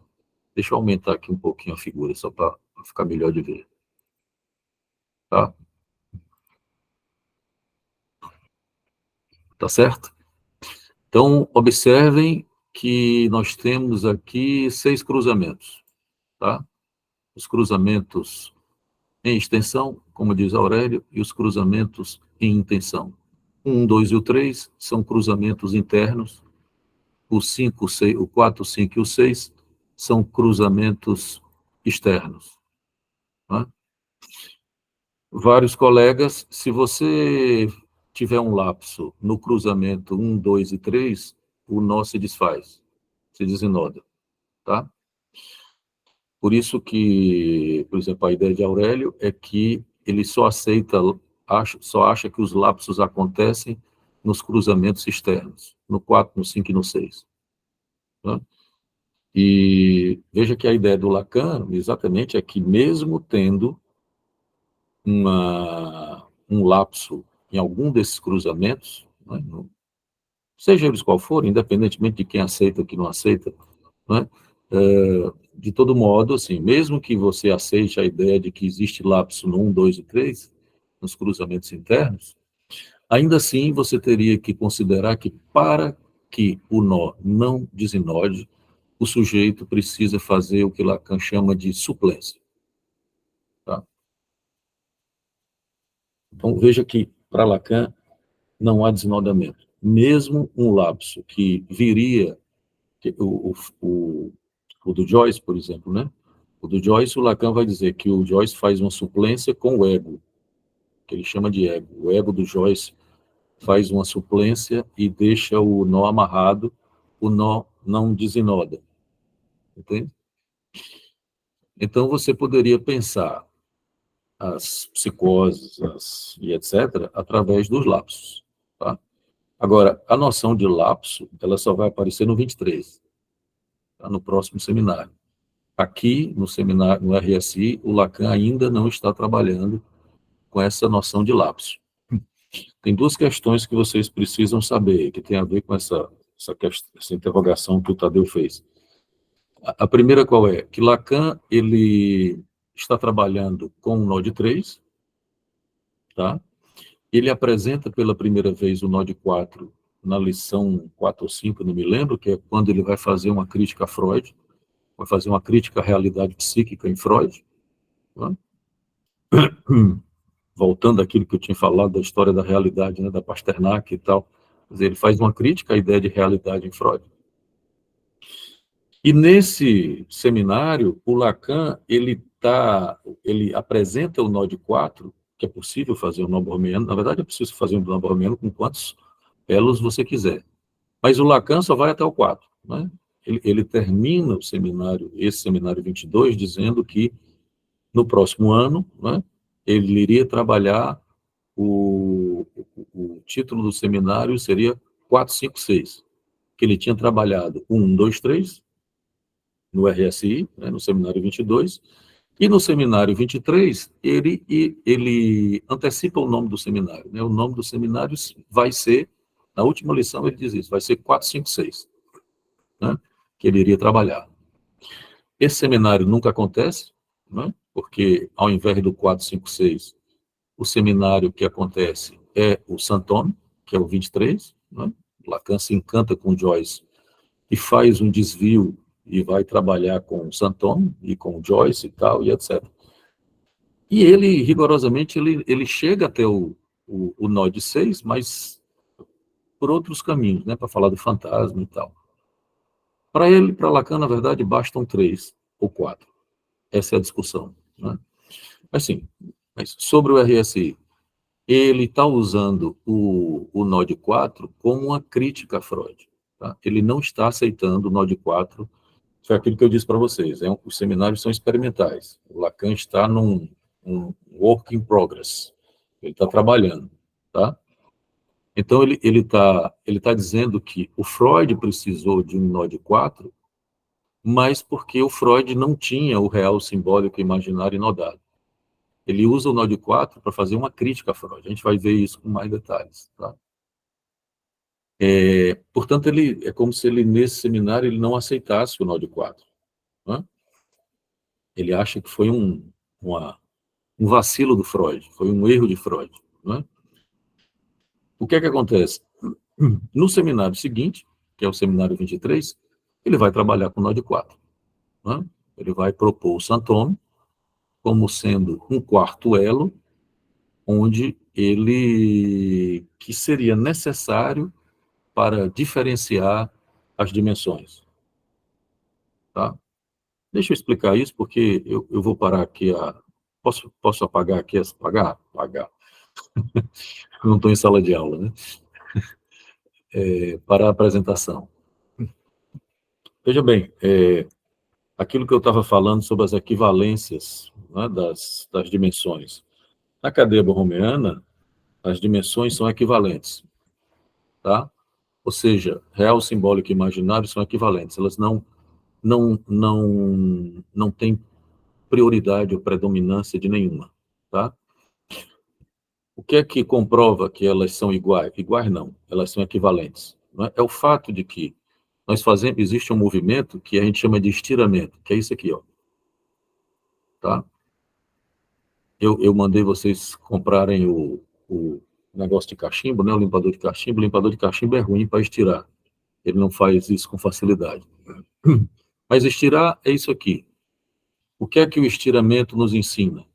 Deixa eu aumentar aqui um pouquinho a figura, só para ficar melhor de ver. Tá? Tá certo? Então, observem que nós temos aqui 6 cruzamentos, tá? Os cruzamentos em extensão, como diz Aurélio, e os cruzamentos em intenção. O 1, 2 e o 3 são cruzamentos internos. O 5, o 4, o 5 e o 6 são cruzamentos externos. Tá? vários colegas, se você tiver um lapso no cruzamento 1, 2 e 3, o nó se desfaz, se desenoda, tá? Por isso que, por exemplo, a ideia de Aurélio é que ele só aceita, só acha que os lapsos acontecem nos cruzamentos externos, no 4, no 5 e no 6. Tá? E veja que a ideia do Lacan, exatamente, é que mesmo tendo um lapso em algum desses cruzamentos, né, seja eles qual for, independentemente de quem aceita ou que não aceita, né, de todo modo, assim, mesmo que você aceite a ideia de que existe lapso no 1, 2 e 3, nos cruzamentos internos, ainda assim você teria que considerar que para que o nó não desenode, o sujeito precisa fazer o que Lacan chama de suplência. Tá? Então, veja que, para Lacan, não há desenodamento. Mesmo um lapso que viria, o do Joyce, por exemplo, né? O do Joyce, o Lacan vai dizer que o Joyce faz uma suplência com o ego, que ele chama de ego. O ego do Joyce faz uma suplência e deixa o nó amarrado, o nó não desenoda. Entende? Então, você poderia pensar as psicoses e etc., através dos lapsos. Tá? Agora, a noção de lapso, ela só vai aparecer no 23, tá? No próximo seminário. Aqui, no seminário, no RSI, o Lacan ainda não está trabalhando com essa noção de lapso. Tem duas questões que vocês precisam saber, que tem a ver com essa interrogação que o Tadeu fez. A primeira qual é? Que Lacan, ele está trabalhando com o nó de 3, tá? Ele apresenta pela primeira vez o nó de 4 na lição 4 ou 5, não me lembro, que é quando ele vai fazer uma crítica a Freud, vai fazer uma crítica à realidade psíquica em Freud, tá? Voltando àquilo que eu tinha falado da história da realidade, né, da Pasternak e tal, quer dizer, ele faz uma crítica à ideia de realidade em Freud. E nesse seminário, o Lacan, ele apresenta o nó de 4, que é possível fazer um nó borromeano. Na verdade, é preciso fazer um nó borromeano com quantos elos você quiser. Mas o Lacan só vai até o 4, né? Ele termina o seminário, esse seminário 22, dizendo que no próximo ano, né, ele iria trabalhar, o título do seminário seria 4, 5, 6, que ele tinha trabalhado 1, 2, 3, no RSI, né, no seminário 22, e no seminário 23, ele antecipa o nome do seminário, né? O nome do seminário vai ser, na última lição ele diz isso, vai ser 4, 5, 6, né, que ele iria trabalhar. Esse seminário nunca acontece, né, porque ao invés do 4, 5, 6, o seminário que acontece é o Santome, que é o 23, né? Lacan se encanta com Joyce e faz um desvio e vai trabalhar com o Santome e com Joyce e tal, e etc. E ele, rigorosamente, ele chega até o nó de 6, mas por outros caminhos, né, para falar do fantasma e tal. Para Lacan, na verdade, bastam 3 ou 4. Essa é a discussão, né? Assim, mas sobre o RSI, ele está usando o nó de 4 como uma crítica a Freud. Tá? Ele não está aceitando o nó de 4. Foi aquilo que eu disse para vocês. Os seminários são experimentais. O Lacan está num work in progress. Ele está trabalhando. Tá? Então, ele tá dizendo que o Freud precisou de um nó de 4, mas porque o Freud não tinha o real simbólico imaginário inodado. Ele usa o nó de 4 para fazer uma crítica a Freud. A gente vai ver isso com mais detalhes. Tá? Portanto, é como se ele, nesse seminário, ele não aceitasse o nó de 4. Né? Ele acha que foi um vacilo do Freud, foi um erro de Freud. Né? O que é que acontece? No seminário seguinte, que é o seminário 23, ele vai trabalhar com o nó de 4. Né? Ele vai propor o Santome como sendo um quarto elo, onde que seria necessário para diferenciar as dimensões. Tá? Deixa eu explicar isso, porque eu vou parar aqui Posso apagar aqui? Apagar? Apagar. Não estou em sala de aula, né? Para a apresentação. Veja bem, aquilo que eu estava falando sobre as equivalências, né, das dimensões. Na cadeia borromeana, as dimensões são equivalentes, tá? Ou seja, real, simbólico e imaginário são equivalentes. Elas não têm prioridade ou predominância de nenhuma, tá? O que é que comprova que elas são iguais? Iguais não, elas são equivalentes. Não é? É o fato de que existe um movimento que a gente chama de estiramento, que é isso aqui, ó. Tá? Eu mandei vocês comprarem o negócio de cachimbo, né? O limpador de cachimbo. O limpador de cachimbo é ruim para estirar. Ele não faz isso com facilidade. Mas estirar é isso aqui. O que é que o estiramento nos ensina?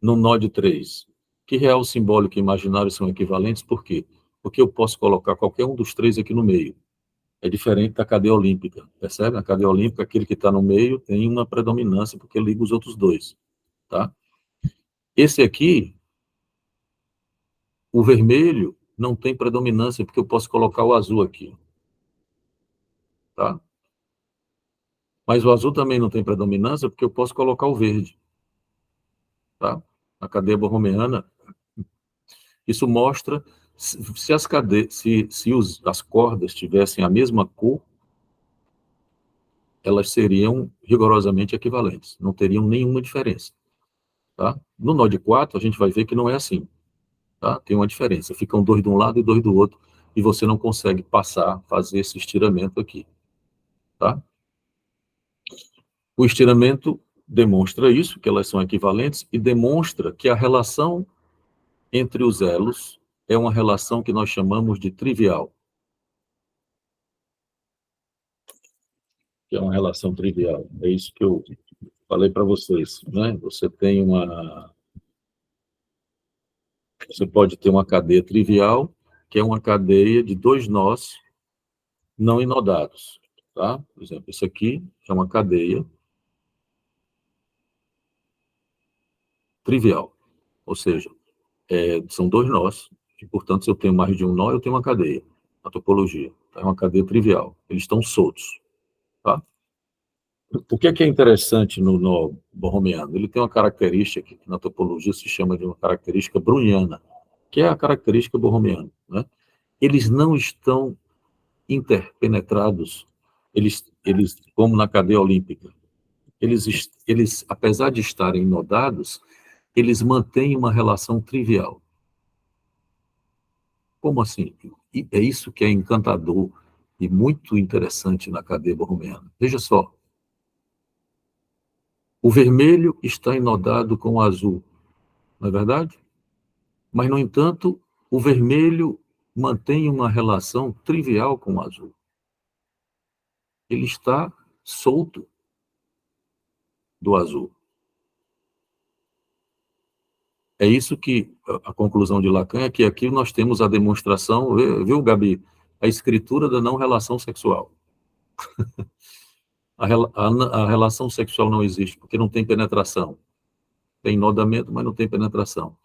No nó de 3. Que real, simbólico e imaginário são equivalentes, por quê? Porque eu posso colocar qualquer um dos três aqui no meio. É diferente da cadeia olímpica, percebe? Na cadeia olímpica, aquele que está no meio tem uma predominância, porque liga os outros dois, tá? Esse aqui, o vermelho, não tem predominância, porque eu posso colocar o azul aqui, tá? Mas o azul também não tem predominância, porque eu posso colocar o verde, tá? Na cadeia borromeana, isso mostra se as cordas tivessem a mesma cor, elas seriam rigorosamente equivalentes, não teriam nenhuma diferença, tá? No nó de 4, a gente vai ver que não é assim, tá? Tem uma diferença, ficam 2 de um lado e 2 do outro, e você não consegue fazer esse estiramento aqui, tá? O estiramento demonstra isso, que elas são equivalentes, e demonstra que a relação entre os elos é uma relação que nós chamamos de trivial. Que é uma relação trivial. É isso que eu falei para vocês, né? Você pode ter uma cadeia trivial, que é uma cadeia de 2 nós não inodados, tá? Por exemplo, isso aqui é uma cadeia trivial, ou seja, são 2 nós, e, portanto, se eu tenho mais de um nó, eu tenho uma cadeia, a topologia. É uma cadeia trivial, eles estão soltos, tá? O que é interessante no nó borromeano? Ele tem uma característica que na topologia se chama de uma característica browniana, que é a característica borromeana, né? Eles não estão interpenetrados, como na cadeia olímpica. Eles, apesar de estarem nodados, eles mantêm uma relação trivial. Como assim? E é isso que é encantador e muito interessante na cadeia borromeana. Veja só, o vermelho está inodado com o azul, não é verdade? Mas, no entanto, o vermelho mantém uma relação trivial com o azul. Ele está solto do azul. É isso que a conclusão de Lacan é que aqui nós temos a demonstração, viu, Gabi? A escritura da não relação sexual. A relação sexual não existe, porque não tem penetração. Tem nodamento, mas não tem penetração.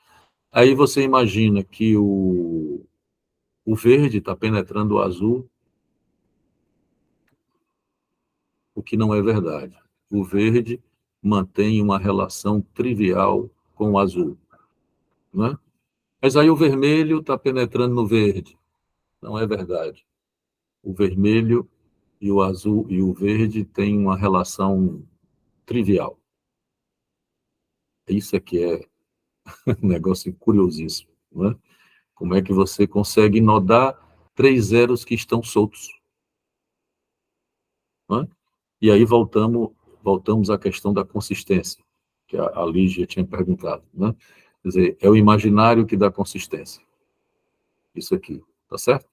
Aí você imagina que o verde está penetrando o azul, o que não é verdade. O verde mantém uma relação trivial com o azul, né? Mas aí o vermelho está penetrando no verde. Não é verdade. O vermelho e o azul e o verde têm uma relação trivial. Isso aqui é um negócio curiosíssimo, né? Como é que você consegue nodar 3 zeros que estão soltos? Né? E aí voltamos à questão da consistência, que a Lígia tinha perguntado, né? Quer dizer, é o imaginário que dá consistência. Isso aqui, tá certo?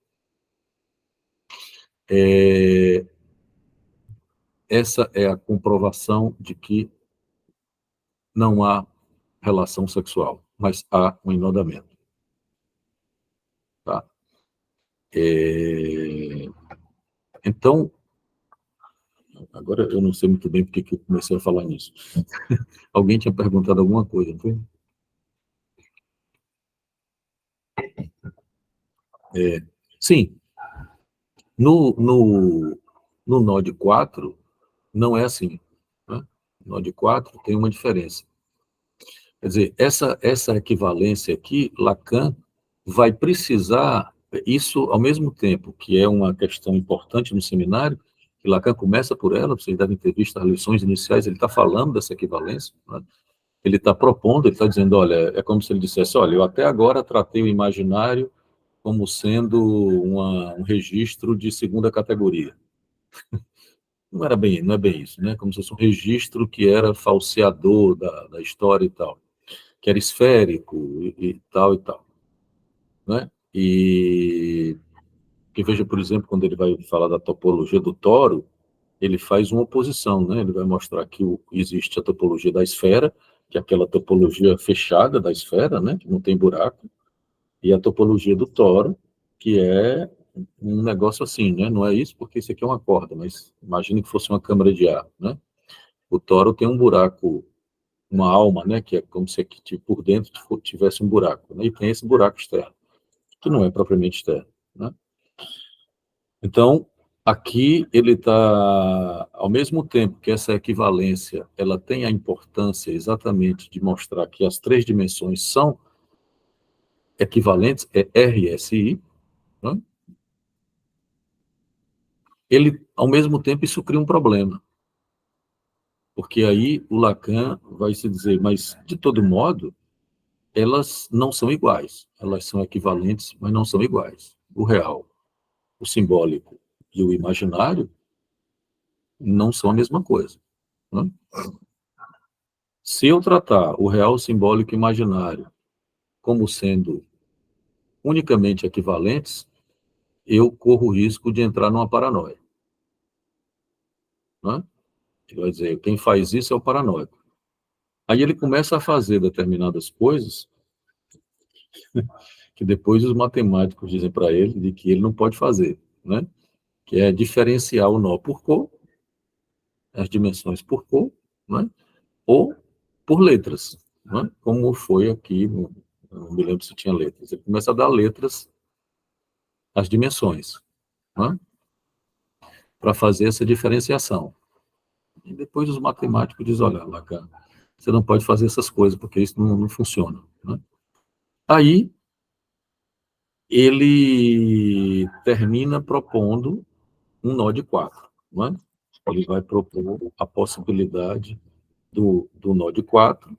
Essa é a comprovação de que não há relação sexual, mas há um enodamento. Tá? Então, Agora eu não sei muito bem porque que eu comecei a falar nisso. Alguém tinha perguntado alguma coisa, não foi? Sim, no Node 4 não é assim, né? No Node 4 tem uma diferença. Quer dizer, essa equivalência aqui, Lacan vai precisar, isso ao mesmo tempo que é uma questão importante no seminário, que Lacan começa por ela, vocês devem ter visto as lições iniciais, ele está falando dessa equivalência, né? Ele está propondo, ele está dizendo, olha, é como se ele dissesse, olha, eu até agora tratei o imaginário como sendo um registro de segunda categoria. Não é bem isso, né? Como se fosse um registro que era falseador da história e tal, que era esférico e tal, né? E que veja, por exemplo, quando ele vai falar da topologia do toro, ele faz uma oposição, né? Ele vai mostrar que existe a topologia da esfera, que é aquela topologia fechada da esfera, né? Que não tem buraco, e a topologia do toro, que é um negócio assim, né? Não é isso, porque isso aqui é uma corda, mas imagine que fosse uma câmara de ar, né? O toro tem um buraco, uma alma, né? Que é como se aqui por dentro tivesse um buraco, né? E tem esse buraco externo, que não é propriamente externo, né? Então, aqui ele está, ao mesmo tempo que essa equivalência, ela tem a importância exatamente de mostrar que as três dimensões são equivalentes, é RSI, né? Ele, ao mesmo tempo, isso cria um problema, porque aí o Lacan vai se dizer, mas, de todo modo, elas não são iguais, elas são equivalentes, mas não são iguais. O real, o simbólico e o imaginário não são a mesma coisa, né? Se eu tratar o real, simbólico e imaginário como sendo unicamente equivalentes, eu corro o risco de entrar numa paranoia, né? Ele vai dizer, quem faz isso é o paranoico. Aí ele começa a fazer determinadas coisas que depois os matemáticos dizem para ele de que ele não pode fazer, né? Que é diferenciar o nó por cor, as dimensões por cor, né? Ou por letras, né? Como foi aqui, não me lembro se tinha letras. Ele começa a dar letras às dimensões, né? Para fazer essa diferenciação. E depois os matemáticos dizem, olha, Lacan, você não pode fazer essas coisas, porque isso não funciona, né? Aí, ele termina propondo um nó de 4, né? Ele vai propor a possibilidade do nó de 4.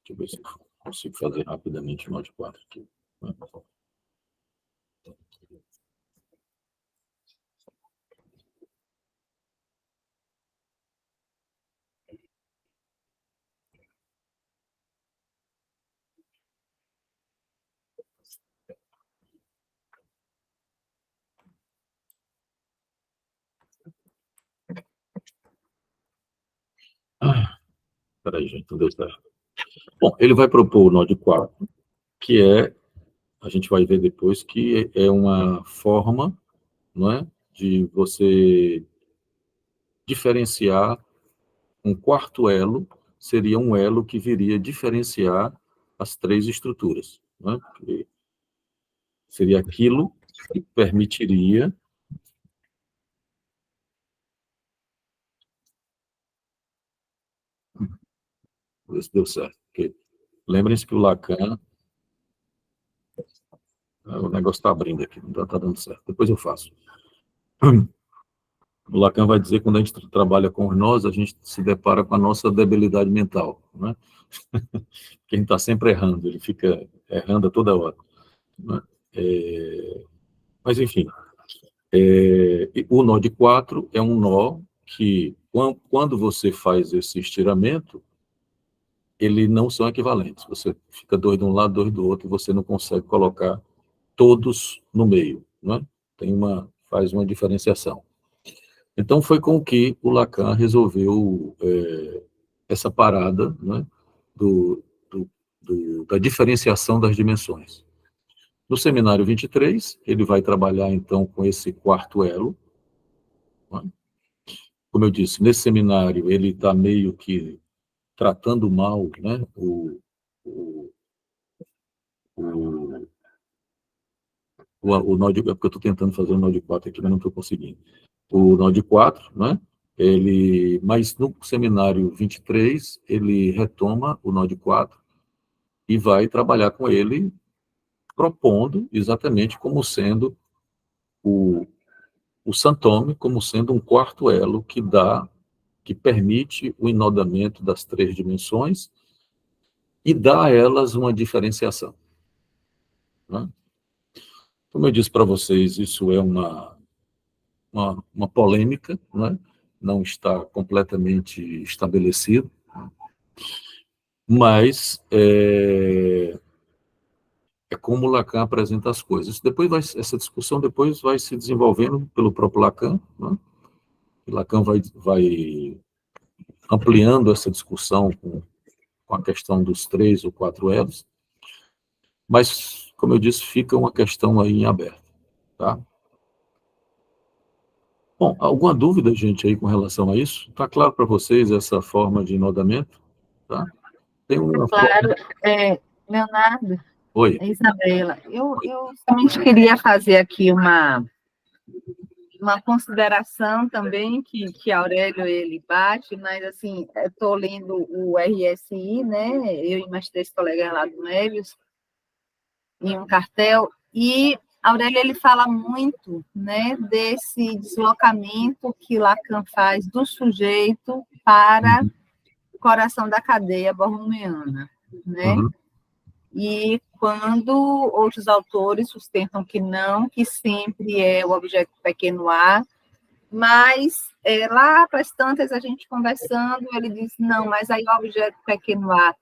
Deixa eu ver se eu consigo fazer rapidamente o nó de 4 aqui, né? Peraí, gente, não deu certo. Bom, ele vai propor o nó de 4, que é, a gente vai ver depois, que é uma forma, não é, de você diferenciar um quarto elo, seria um elo que viria diferenciar as três estruturas, né? Que seria aquilo que permitiria. Ver se deu certo. Porque lembrem-se que o Lacan, o negócio está abrindo aqui, não está dando certo. Depois eu faço. O Lacan vai dizer que quando a gente trabalha com nós, a gente se depara com a nossa debilidade mental, né? Porque a gente está sempre errando, ele fica errando a toda hora, né? Mas, enfim, o nó de 4 é um nó que, quando você faz esse estiramento, eles não são equivalentes. Você fica 2 de um lado, 2 do outro, e você não consegue colocar todos no meio, né? Faz uma diferenciação. Então, foi com que o Lacan resolveu essa parada, né, da diferenciação das dimensões. No seminário 23, ele vai trabalhar, então, com esse quarto elo. Né? Como eu disse, nesse seminário, ele está meio que tratando mal, né, o, o nó de... É porque eu estou tentando fazer o nó de 4 aqui, mas não estou conseguindo. O nó de 4, né? Mas no seminário 23, ele retoma o nó de 4 e vai trabalhar com ele, propondo exatamente como sendo o santome, como sendo um quarto elo que permite o enodamento das 3 dimensões e dá a elas uma diferenciação. Né? Como eu disse para vocês, isso é uma polêmica, né? Não está completamente estabelecido, mas é como Lacan apresenta as coisas. Essa discussão depois vai se desenvolvendo pelo próprio Lacan, né? E Lacan vai ampliando essa discussão com a questão dos 3 ou 4 elos, mas, como eu disse, fica uma questão aí em aberto, tá? Bom, alguma dúvida, gente, aí com relação a isso? Está claro para vocês essa forma de enodamento? Tá? Tem uma Claro, Leonardo, Oi. Isabela, eu somente queria fazer aqui uma consideração também que Aurélio ele bate, mas assim, estou lendo o RSI, né? Eu e mais 3 colegas lá do Mébius, em um cartel, e Aurélio ele fala muito, né, desse deslocamento que Lacan faz do sujeito para o coração da cadeia borromeana, né? Uhum. E quando outros autores sustentam que não, que sempre é o objeto pequeno a, mas lá para as tantas a gente conversando, ele diz, não, mas aí o objeto pequeno a,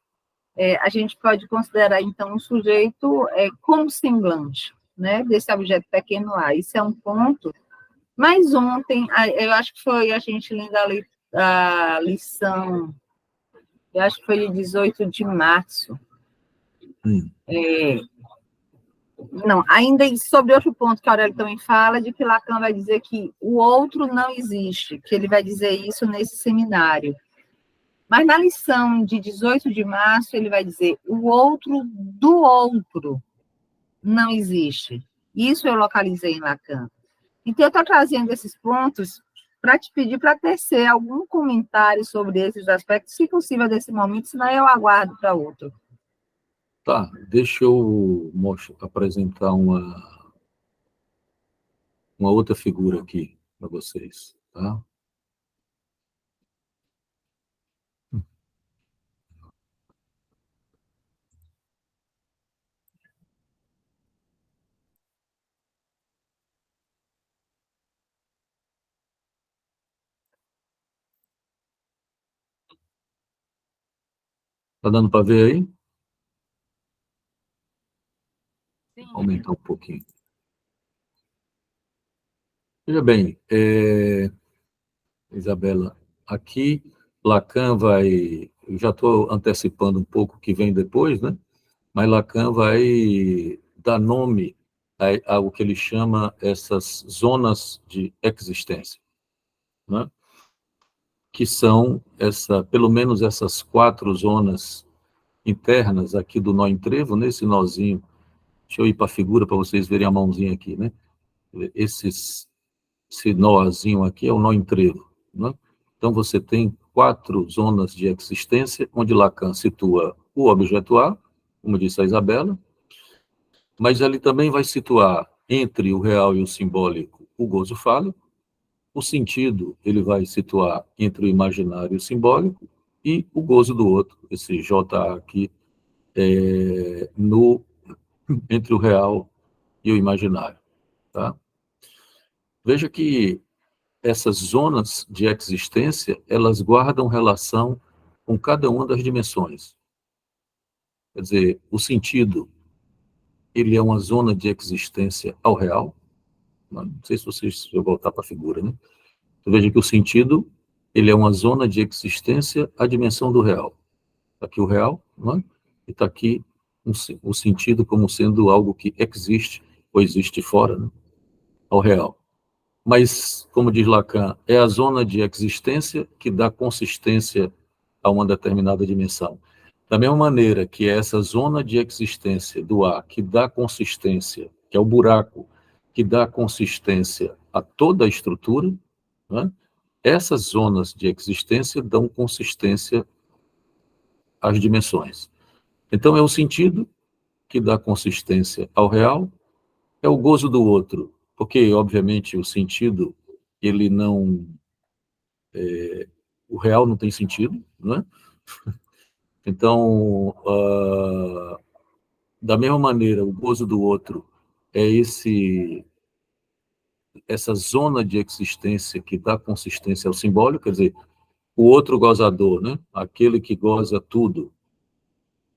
a gente pode considerar, então, um sujeito como semblante, né, desse objeto pequeno a. Isso é um ponto. Mas ontem, eu acho que foi a gente lendo a lição, eu acho que foi de 18 de março, não, ainda sobre outro ponto que a Aurélio também fala, de que Lacan vai dizer que o outro não existe, que ele vai dizer isso nesse seminário. Mas na lição de 18 de março, ele vai dizer o outro do outro não existe. Isso eu localizei em Lacan. Então, eu estou trazendo esses pontos para te pedir para tecer algum comentário sobre esses aspectos, se possível, desse momento, senão eu aguardo para outro. Tá, deixa eu apresentar uma outra figura aqui para vocês, tá? Tá dando para ver aí? Sim. Aumentar um pouquinho. Veja bem, Isabela, aqui Lacan vai... Eu já estou antecipando um pouco o que vem depois, né? Mas Lacan vai dar nome ao que ele chama essas zonas de existência, né? Que são pelo menos essas 4 zonas internas aqui do nó entrevo, nesse nozinho. Deixa eu ir para a figura para vocês verem a mãozinha aqui, né? Esse nozinho aqui é o nó entrevo, né? Então você tem 4 zonas de existência, onde Lacan situa o objeto A, como disse a Isabela, mas ele também vai situar entre o real e o simbólico o gozo fálico, o sentido ele vai situar entre o imaginário e o simbólico, e o gozo do outro, esse JA aqui, entre o real e o imaginário. Tá? Veja que essas zonas de existência, elas guardam relação com cada uma das dimensões. Quer dizer, o sentido, ele é uma zona de existência ao real. Não sei se vocês vão voltar para a figura, né? Então, veja que o sentido, ele é uma zona de existência à dimensão do real. Está aqui o real, não é? E está aqui o sentido como sendo algo que existe ou existe fora, né, ao real. Mas, como diz Lacan, é a zona de existência que dá consistência a uma determinada dimensão. Da mesma maneira que é essa zona de existência do A que dá consistência, que é o buraco que dá consistência a toda a estrutura, né, essas zonas de existência dão consistência às dimensões. Então, é o sentido que dá consistência ao real, é o gozo do outro, porque, obviamente, o sentido, ele não... o real não tem sentido, né? Então, da mesma maneira, o gozo do outro é essa zona de existência que dá consistência ao simbólico, quer dizer, o outro gozador, né? Aquele que goza tudo,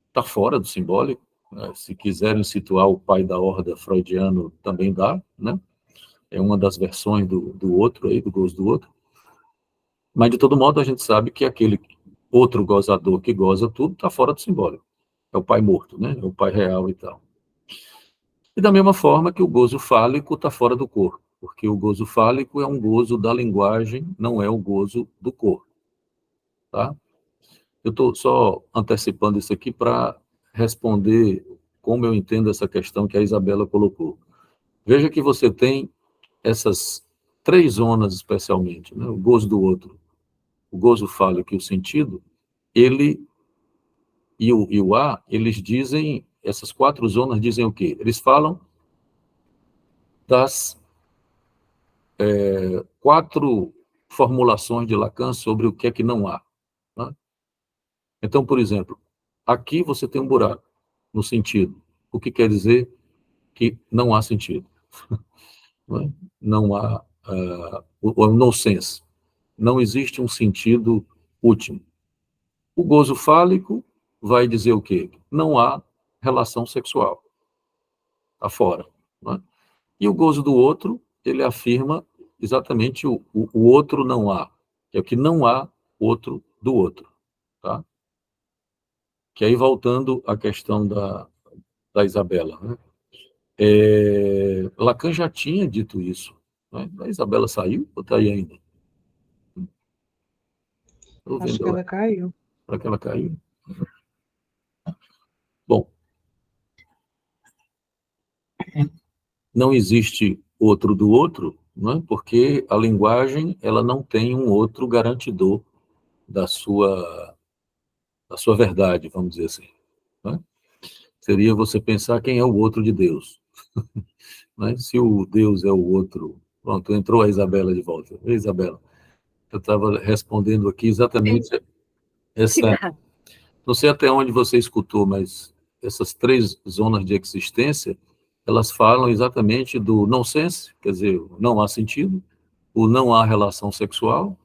está fora do simbólico, né? Se quiserem situar o pai da horda freudiano, também dá, né? É uma das versões do outro, aí, do gozo do outro. Mas, de todo modo, a gente sabe que aquele outro gozador que goza tudo está fora do simbólico. É o pai morto, né? É o pai real e tal. E da mesma forma que o gozo fálico está fora do corpo, porque o gozo fálico é um gozo da linguagem, não é o gozo do corpo. Tá? Eu estou só antecipando isso aqui para responder como eu entendo essa questão que a Isabela colocou. Veja que você tem essas três zonas especialmente, né? O gozo do outro, o gozo fálico e o sentido, ele e o A, eles dizem, essas quatro zonas dizem o quê? Eles falam das quatro formulações de Lacan sobre o que é que não há. Né? Então, por exemplo, aqui você tem um buraco no sentido, o que quer dizer que não há sentido. Não, não há o nonsense. Não existe um sentido último. O gozo fálico vai dizer o quê? Não há relação sexual. Está fora. Né? E o gozo do outro, ele afirma exatamente o outro não há. É o que não há outro do outro. Tá? Que aí, voltando à questão da Isabela. Né? Lacan já tinha dito isso. Né? A Isabela saiu ou está aí ainda? Estou Acho vendo que ela caiu. para que ela caiu. Bom, não existe outro do outro, né? Porque a linguagem ela não tem um outro garantidor da sua verdade, vamos dizer assim. Né? Seria você pensar quem é o outro de Deus. Né? Se o Deus é o outro... Pronto, entrou a Isabela de volta. Ei, Isabela, eu estava respondendo aqui exatamente essa... Não sei até onde você escutou, mas essas três zonas de existência, elas falam exatamente do nonsense, quer dizer, não há sentido, o não há relação sexual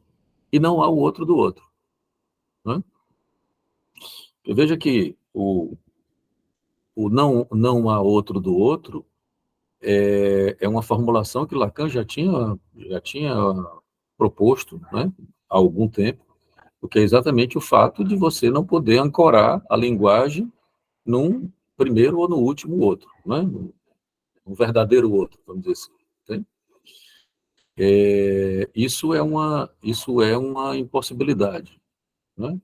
e não há o outro do outro. Né? E veja que o não há outro do outro é uma formulação que Lacan já tinha proposto, né, há algum tempo, porque é exatamente o fato de você não poder ancorar a linguagem num primeiro ou no último outro, né, um verdadeiro outro, vamos dizer assim. Tem? Isso é uma impossibilidade. Né?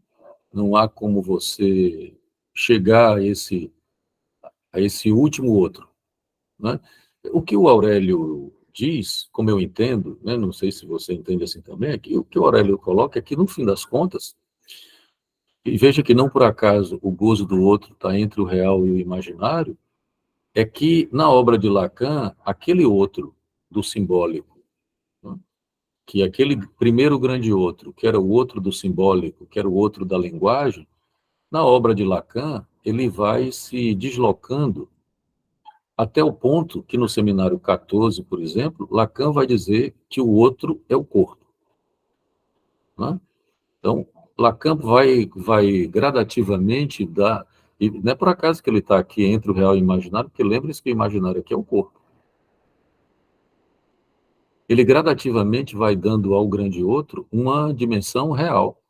Não há como você chegar a esse último outro. Né? O que o Aurélio diz, como eu entendo, né, não sei se você entende assim também, é que o que o Aurélio coloca é que, no fim das contas, e veja que não por acaso o gozo do outro está entre o real e o imaginário, é que, na obra de Lacan, aquele outro do simbólico, né, que aquele primeiro grande outro, que era o outro do simbólico, que era o outro da linguagem, na obra de Lacan, ele vai se deslocando até o ponto que, no seminário 14, por exemplo, Lacan vai dizer que o outro é o corpo. Né? Então, Lacan vai gradativamente dar... E não é por acaso que ele está aqui entre o real e o imaginário, porque lembre-se que o imaginário aqui é o corpo. Ele gradativamente vai dando ao grande outro uma dimensão real,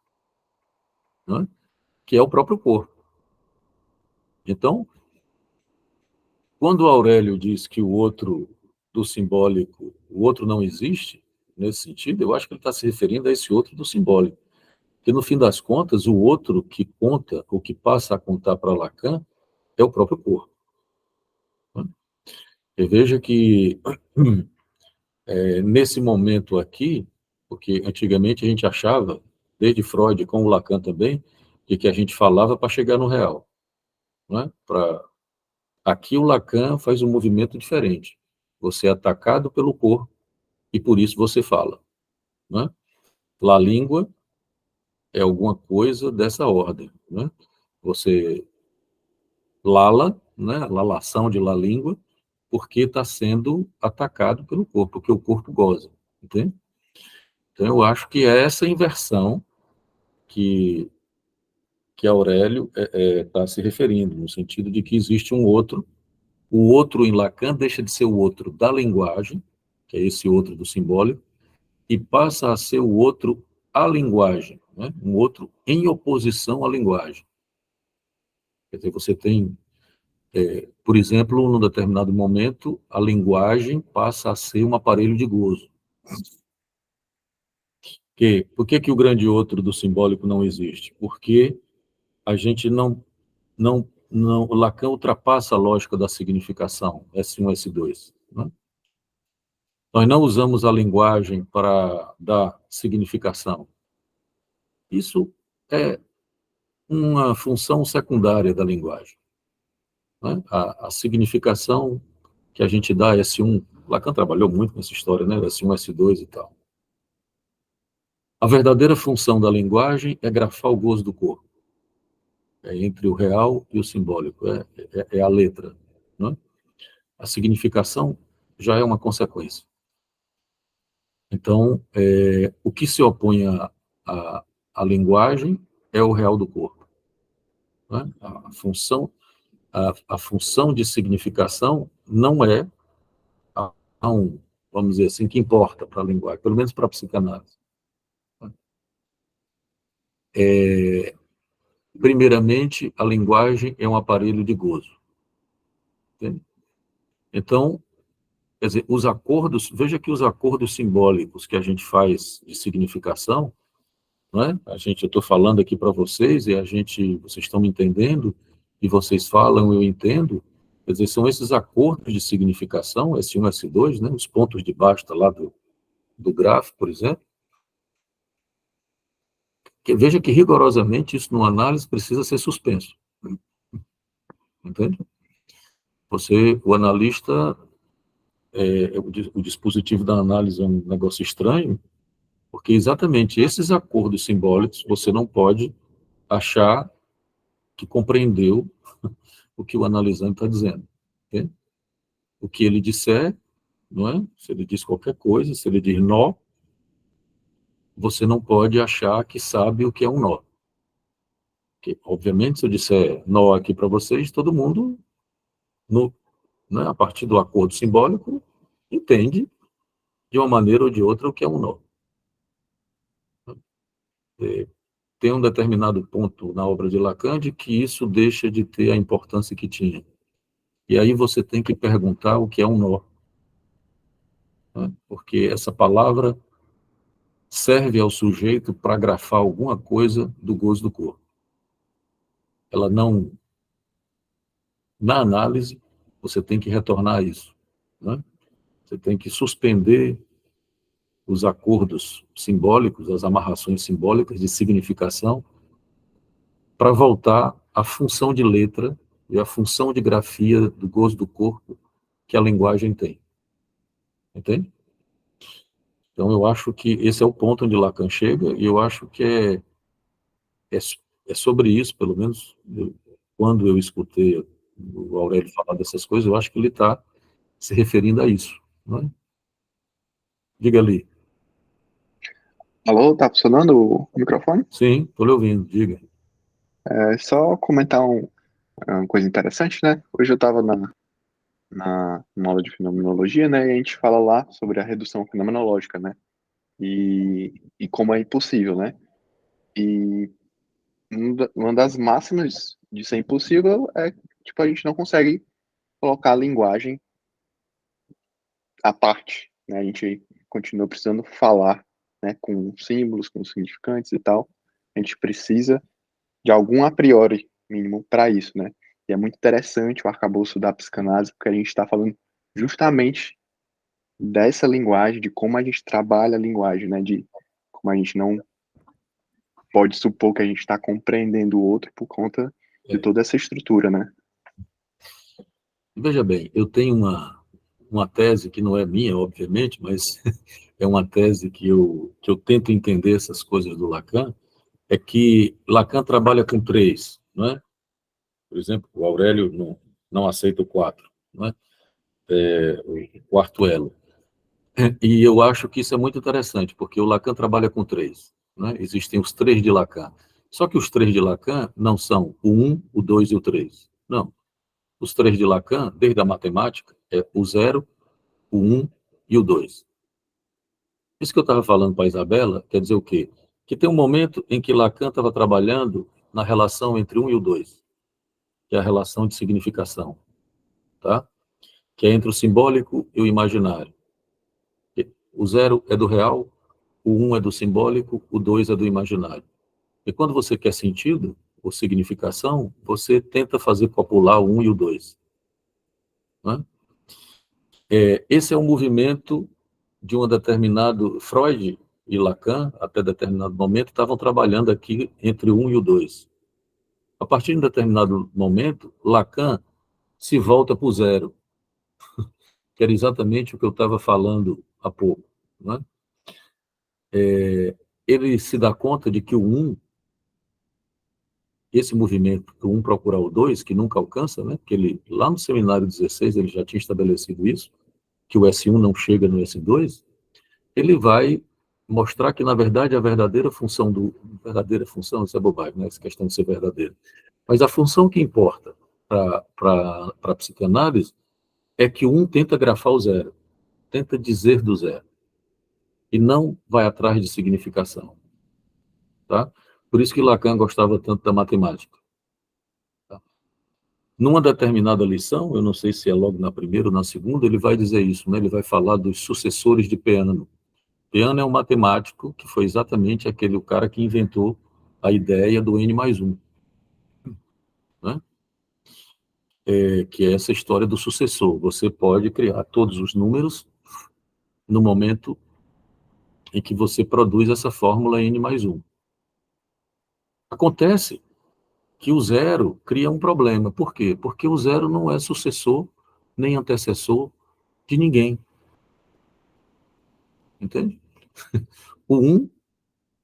né? Que é o próprio corpo. Então, Quando o Aurélio diz que o outro do simbólico, o outro não existe, nesse sentido, eu acho que ele está se referindo a esse outro do simbólico. Porque, no fim das contas, o outro que conta, ou que passa a contar para Lacan, é o próprio corpo. Né? E veja que, nesse momento aqui, porque antigamente a gente achava, desde Freud, com o Lacan também, de que a gente falava para chegar no real. Né? Aqui o Lacan faz um movimento diferente. Você é atacado pelo corpo e por isso você fala. Né? La língua é alguma coisa dessa ordem. Né? Você lala, né? A lalação de la língua, porque está sendo atacado pelo corpo, porque o corpo goza. Entende? Então eu acho que é essa inversão que Aurélio está se referindo, no sentido de que existe um outro. O outro em Lacan deixa de ser o outro da linguagem, que é esse outro do simbólico, e passa a ser o outro à linguagem, né? Um outro em oposição à linguagem. Quer dizer, você tem, por exemplo, num determinado momento, a linguagem passa a ser um aparelho de gozo. Por que o grande outro do simbólico não existe? Porque a gente não, Lacan ultrapassa a lógica da significação, S1, S2, né? Nós não usamos a linguagem para dar significação. Isso é uma função secundária da linguagem. Né? A significação que a gente dá a S1, Lacan trabalhou muito nessa história, né? S1, S2 e tal. A verdadeira função da linguagem é grafar o gozo do corpo. É entre o real e o simbólico, é a letra. Né? A significação já é uma consequência. Então, o que se opõe à linguagem é o real do corpo. Né? A função de significação não é vamos dizer assim, que importa para a linguagem, pelo menos para a psicanálise. Primeiramente, a linguagem é um aparelho de gozo. Entende? Então, quer dizer, os acordos, veja que os acordos simbólicos que a gente faz de significação, né? Eu estou falando aqui para vocês e vocês estão me entendendo e vocês falam, eu entendo. Quer dizer, são esses acordos de significação, S1, S2, né? Os pontos de basta lá do gráfico, por exemplo. Veja que rigorosamente isso numa análise precisa ser suspenso. Entende? O analista, o dispositivo da análise é um negócio estranho, porque exatamente esses acordos simbólicos você não pode achar que compreendeu o que o analisante está dizendo. Entende? O que ele disser, não é? Se ele diz qualquer coisa, se ele diz nó, você não pode achar que sabe o que é um nó. Porque, obviamente, se eu disser nó aqui para vocês, todo mundo, né, a partir do acordo simbólico, entende de uma maneira ou de outra o que é um nó. Tem um determinado ponto na obra de Lacan de que isso deixa de ter a importância que tinha. E aí você tem que perguntar o que é um nó. Né? Porque essa palavra serve ao sujeito para grafar alguma coisa do gozo do corpo. Ela não... Na análise, você tem que retornar a isso. Né? Você tem que suspender os acordos simbólicos, as amarrações simbólicas de significação, para voltar à função de letra e à função de grafia do gozo do corpo que a linguagem tem. Entende? Então, eu acho que esse é o ponto onde Lacan chega, e eu acho que é sobre isso, pelo menos, quando eu escutei o Aurélio falar dessas coisas, eu acho que ele está se referindo a isso. Né? Diga ali. Alô, tá funcionando o microfone? Sim, estou lhe ouvindo, diga. É só comentar uma coisa interessante, né? Hoje eu estava numa aula de fenomenologia, né? E a gente fala lá sobre a redução fenomenológica, né? E como é impossível, né? E uma das máximas de ser impossível é, tipo, a gente não consegue colocar a linguagem à parte, né? A gente continua precisando falar, né, com símbolos, com significantes e tal. A gente precisa de algum a priori mínimo para isso, né? E é muito interessante o arcabouço da psicanálise, porque a gente está falando justamente dessa linguagem, de como a gente trabalha a linguagem, né? De como a gente não pode supor que a gente está compreendendo o outro por conta de toda essa estrutura, né? Veja bem, eu tenho uma tese que não é minha, obviamente, mas é uma tese que eu tento entender essas coisas do Lacan, é que Lacan trabalha com três, não é? Por exemplo, o Aurélio não aceita o quatro, não é? O quarto elo. E eu acho que isso é muito interessante, porque o Lacan trabalha com três, né? Existem os três de Lacan. Só que os três de Lacan não são o um, o dois e o três. Não. Os três de Lacan, desde a matemática, é o zero, o um e o dois. Isso que eu estava falando para a Isabela, quer dizer o quê? Que tem um momento em que Lacan estava trabalhando na relação entre um e o dois, que é a relação de significação, tá? Que é entre o simbólico e o imaginário. O zero é do real, o um é do simbólico, o dois é do imaginário. E quando você quer sentido, ou significação, você tenta fazer copular o um e o dois. Né? Esse é um movimento de um determinado... Freud e Lacan, até determinado momento, estavam trabalhando aqui entre o um e o dois. A partir de um determinado momento, Lacan se volta para o zero, que era exatamente o que eu estava falando há pouco. Né? Ele se dá conta de que o um, esse movimento que o um procurar o dois, que nunca alcança, né? Porque ele, lá no seminário 16, ele já tinha estabelecido isso, que o S1 não chega no S2, ele vai mostrar que, na verdade, a verdadeira função isso é bobagem, né? Essa questão de ser verdadeiro. Mas a função que importa para a psicanálise é que o um tenta grafar o zero, tenta dizer do zero, e não vai atrás de significação. Tá? Por isso que Lacan gostava tanto da matemática. Tá? Numa determinada lição, eu não sei se é logo na primeira ou na segunda, ele vai dizer isso, né? Ele vai falar dos sucessores de Peano. Peano é um matemático que foi exatamente o cara que inventou a ideia do N+1, né? Que é essa história do sucessor. Você pode criar todos os números no momento em que você produz essa fórmula N+1. Acontece que o zero cria um problema. Por quê? Porque o zero não é sucessor nem antecessor de ninguém. Entende? O 1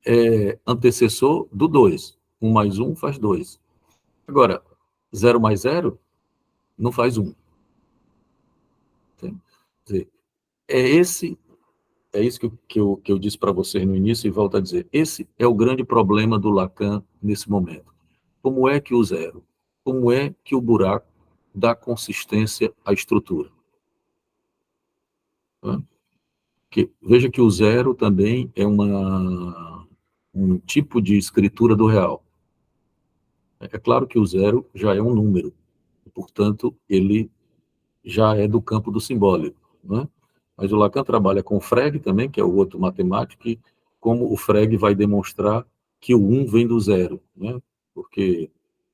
é antecessor do 2. 1 mais 1 faz 2. Agora, 0 mais 0 não faz 1. Entende? Quer dizer, é isso que eu disse para vocês no início e volto a dizer. Esse é o grande problema do Lacan nesse momento. Como é que o zero, como é que o buraco dá consistência à estrutura? Né? Veja que o zero também é um tipo de escritura do real. É claro que o zero já é um número, portanto, ele já é do campo do simbólico. Né? Mas o Lacan trabalha com o Frege também, que é o outro matemático, e como o Frege vai demonstrar que o 1 vem do zero, né? Porque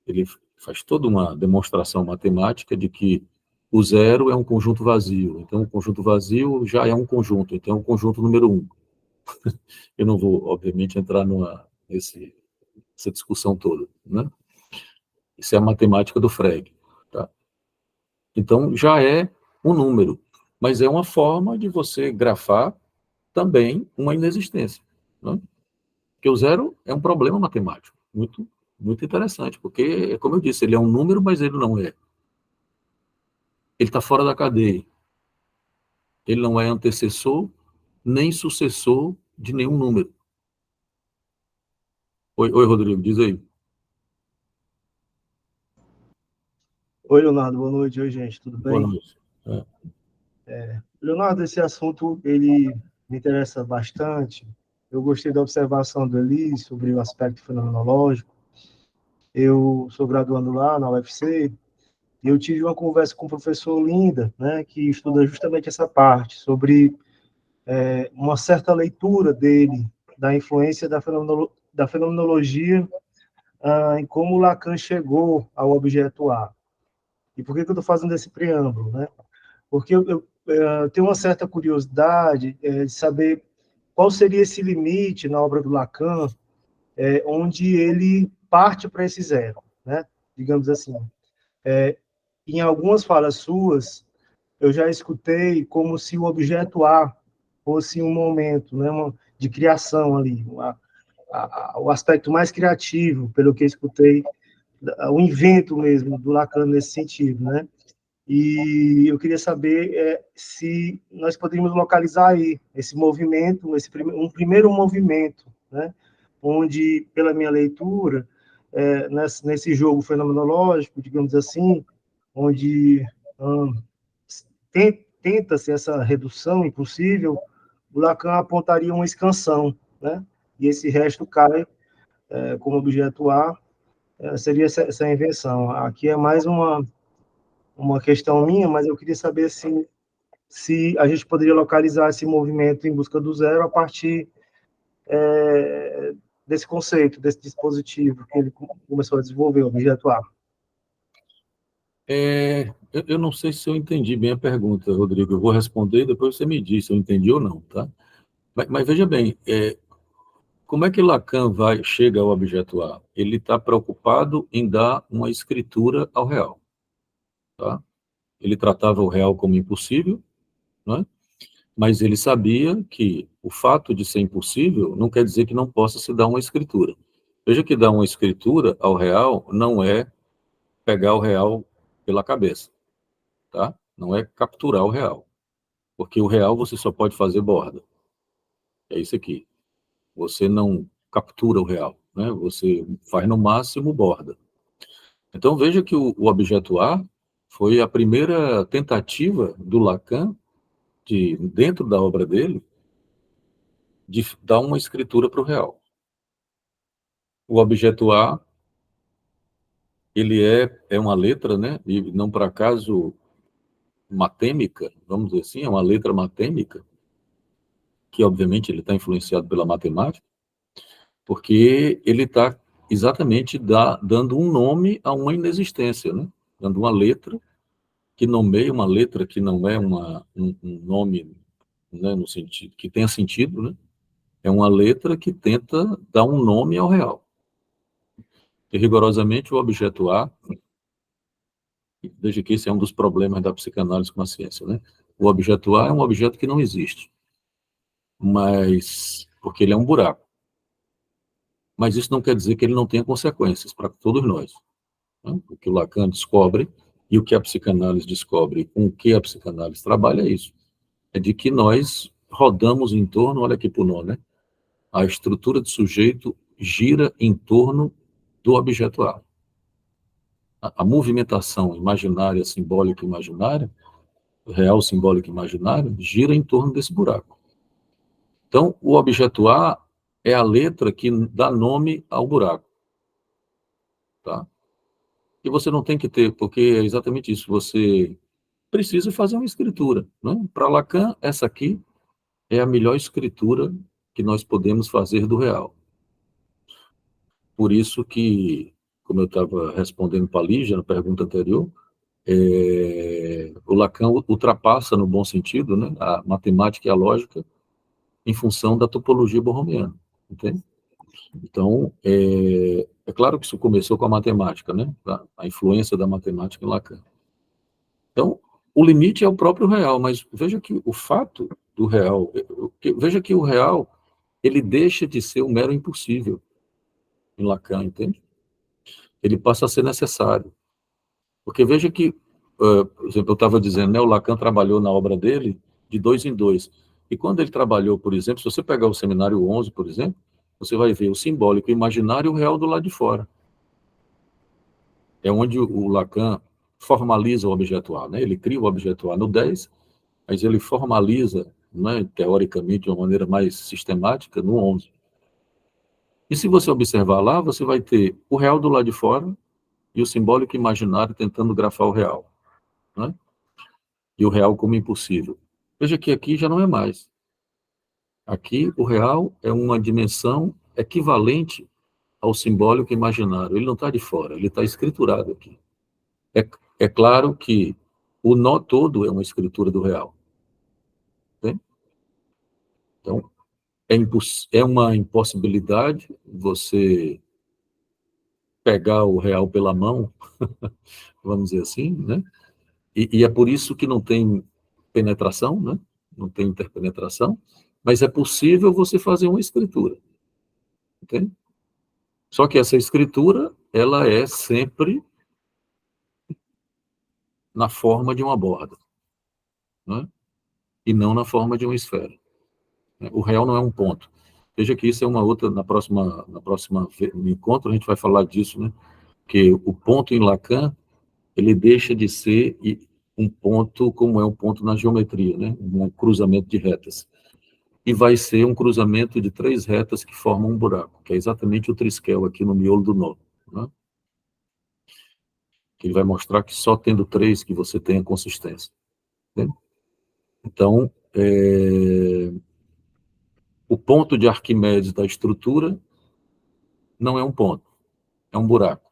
ele faz toda uma demonstração matemática de que o zero é um conjunto vazio. Então, o conjunto vazio já é um conjunto. Então, é um conjunto número 1. Eu não vou, obviamente, entrar nessa discussão toda. Né? Isso é a matemática do Frege. Tá? Então, já é um número. Mas é uma forma de você grafar também uma inexistência. Né? Porque o zero é um problema matemático. Muito, muito interessante. Porque, como eu disse, ele é um número, mas ele não é. Ele está fora da cadeia. Ele não é antecessor nem sucessor de nenhum número. Oi, Rodrigo, diz aí. Oi, Leonardo, boa noite. Oi, gente, tudo Boa bem? noite. Leonardo, esse assunto, ele me interessa bastante. Eu gostei da observação do Eli sobre o aspecto fenomenológico. Eu sou graduando lá na UFC E eu tive uma conversa com o professor Linda, né, que estuda justamente essa parte, sobre uma certa leitura dele, da influência da fenomenologia em como Lacan chegou ao objeto A. E por que eu estou fazendo esse preâmbulo, né? Porque eu tenho uma certa curiosidade de saber qual seria esse limite na obra do Lacan, onde ele parte para esse zero, né? Digamos assim. Em algumas falas suas, eu já escutei como se o objeto A fosse um momento, né, de criação ali, o aspecto mais criativo, pelo que eu escutei, o invento mesmo do Lacan nesse sentido, né? E eu queria saber se nós poderíamos localizar aí esse movimento, um primeiro movimento, né? Onde, pela minha leitura, nesse jogo fenomenológico, digamos assim, onde tenta-se essa redução impossível, o Lacan apontaria uma expansão, né? E esse resto cai como objeto A, seria essa invenção. Aqui é mais uma questão minha, mas eu queria saber se a gente poderia localizar esse movimento em busca do zero a partir desse conceito, desse dispositivo que ele começou a desenvolver, o objeto A. Eu não sei se eu entendi bem a pergunta, Rodrigo. Eu vou responder e depois você me diz se eu entendi ou não, tá? Mas veja bem, como é que Lacan chega ao objeto A? Ele está preocupado em dar uma escritura ao real, tá? Ele tratava o real como impossível, né? Mas ele sabia que o fato de ser impossível não quer dizer que não possa se dar uma escritura. Veja que dar uma escritura ao real não é pegar o real pela cabeça, tá? Não é capturar o real, porque o real você só pode fazer borda. É isso aqui. Você não captura o real, né? Você faz no máximo borda. Então veja que o objeto A foi a primeira tentativa do Lacan dentro da obra dele, de dar uma escritura para o real. O objeto A, ele é uma letra, né? E não por acaso matêmica, vamos dizer assim, é uma letra matêmica, que obviamente ele está influenciado pela matemática, porque ele está exatamente dando um nome a uma inexistência, né? Dando uma letra que nomeia uma letra que não é um nome, né, no sentido que tenha sentido, né? É uma letra que tenta dar um nome ao real. E rigorosamente o objeto A, veja que esse é um dos problemas da psicanálise com a ciência, né? O objeto A é um objeto que não existe, mas porque ele é um buraco. Mas isso não quer dizer que ele não tenha consequências para todos nós, né? O que o Lacan descobre e o que a psicanálise descobre, com o que a psicanálise trabalha é isso. É de que nós rodamos em torno, olha aqui para o nó, né? A estrutura do sujeito gira em torno do objeto A. A movimentação imaginária, simbólica e imaginária, real, simbólica e imaginária, gira em torno desse buraco. Então, o objeto A é a letra que dá nome ao buraco. Tá? E você não tem que ter, porque é exatamente isso, você precisa fazer uma escritura. Né? Para Lacan, essa aqui é a melhor escritura que nós podemos fazer do real. Por isso que, como eu estava respondendo para a Lígia na pergunta anterior, o Lacan ultrapassa, no bom sentido, né, a matemática e a lógica em função da topologia borromiana, entende? Então, é claro que isso começou com a matemática, né, a influência da matemática em Lacan. Então, o limite é o próprio real, mas veja que o fato do real, veja que o real, ele deixa de ser um mero impossível em Lacan, entende? Ele passa a ser necessário. Porque veja que, por exemplo, eu estava dizendo, né, o Lacan trabalhou na obra dele de 2 em 2. E quando ele trabalhou, por exemplo, se você pegar o Seminário 11, por exemplo, você vai ver o simbólico, o imaginário e o real do lado de fora. É onde o Lacan formaliza o objeto A, né? Ele cria o objeto A no 10, mas ele formaliza, né, teoricamente, de uma maneira mais sistemática, no 11. E se você observar lá, você vai ter o real do lado de fora e o simbólico imaginário tentando grafar o real, né? E o real como impossível. Veja que aqui já não é mais. Aqui o real é uma dimensão equivalente ao simbólico imaginário. Ele não está de fora, ele está escriturado aqui. É claro que o nó todo é uma escritura do real. Né? Então, é uma impossibilidade você pegar o real pela mão, vamos dizer assim, né? E é por isso que não tem penetração, né? Não tem interpenetração, mas é possível você fazer uma escritura. Entende? Só que essa escritura, ela é sempre na forma de uma borda, né? E não na forma de uma esfera. O real não é um ponto. Veja que isso é uma outra, na próxima encontro a gente vai falar disso, né? Que o ponto em Lacan, ele deixa de ser um ponto como é um ponto na geometria, né? Um cruzamento de retas. E vai ser um cruzamento de 3 retas que formam um buraco, que é exatamente o triskel aqui no miolo do nó, né? Que ele vai mostrar que só tendo 3 que você tem a consistência. Né? Então, o ponto de Arquimedes da estrutura não é um ponto, é um buraco.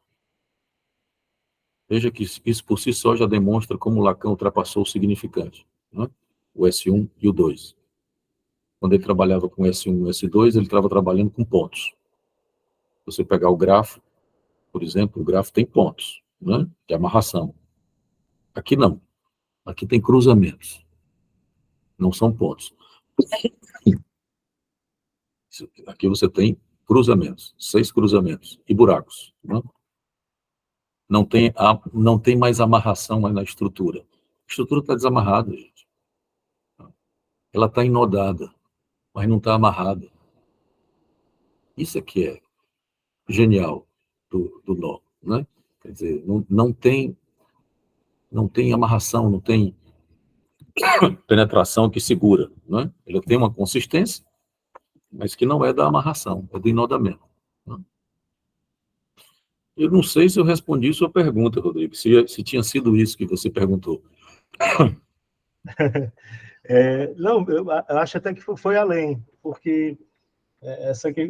Veja que isso por si só já demonstra como Lacan ultrapassou o significante, né? O S1 e o 2. Quando ele trabalhava com S1 e S2, ele estava trabalhando com pontos. Se você pegar o grafo, por exemplo, o grafo tem pontos, né, de amarração. Aqui não. Aqui tem cruzamentos. Não são pontos. Aqui você tem cruzamentos, 6 cruzamentos e buracos. Né? Não tem mais amarração mais na estrutura. A estrutura está desamarrada, gente. Ela está enodada, mas não está amarrada. Isso aqui é genial do nó, né? Quer dizer, não tem amarração, não tem penetração que segura, né? Ele tem uma consistência, mas que não é da amarração, é do enodamento. Né? Eu não sei se eu respondi sua pergunta, Rodrigo, se tinha sido isso que você perguntou. Não, eu acho até que foi além, porque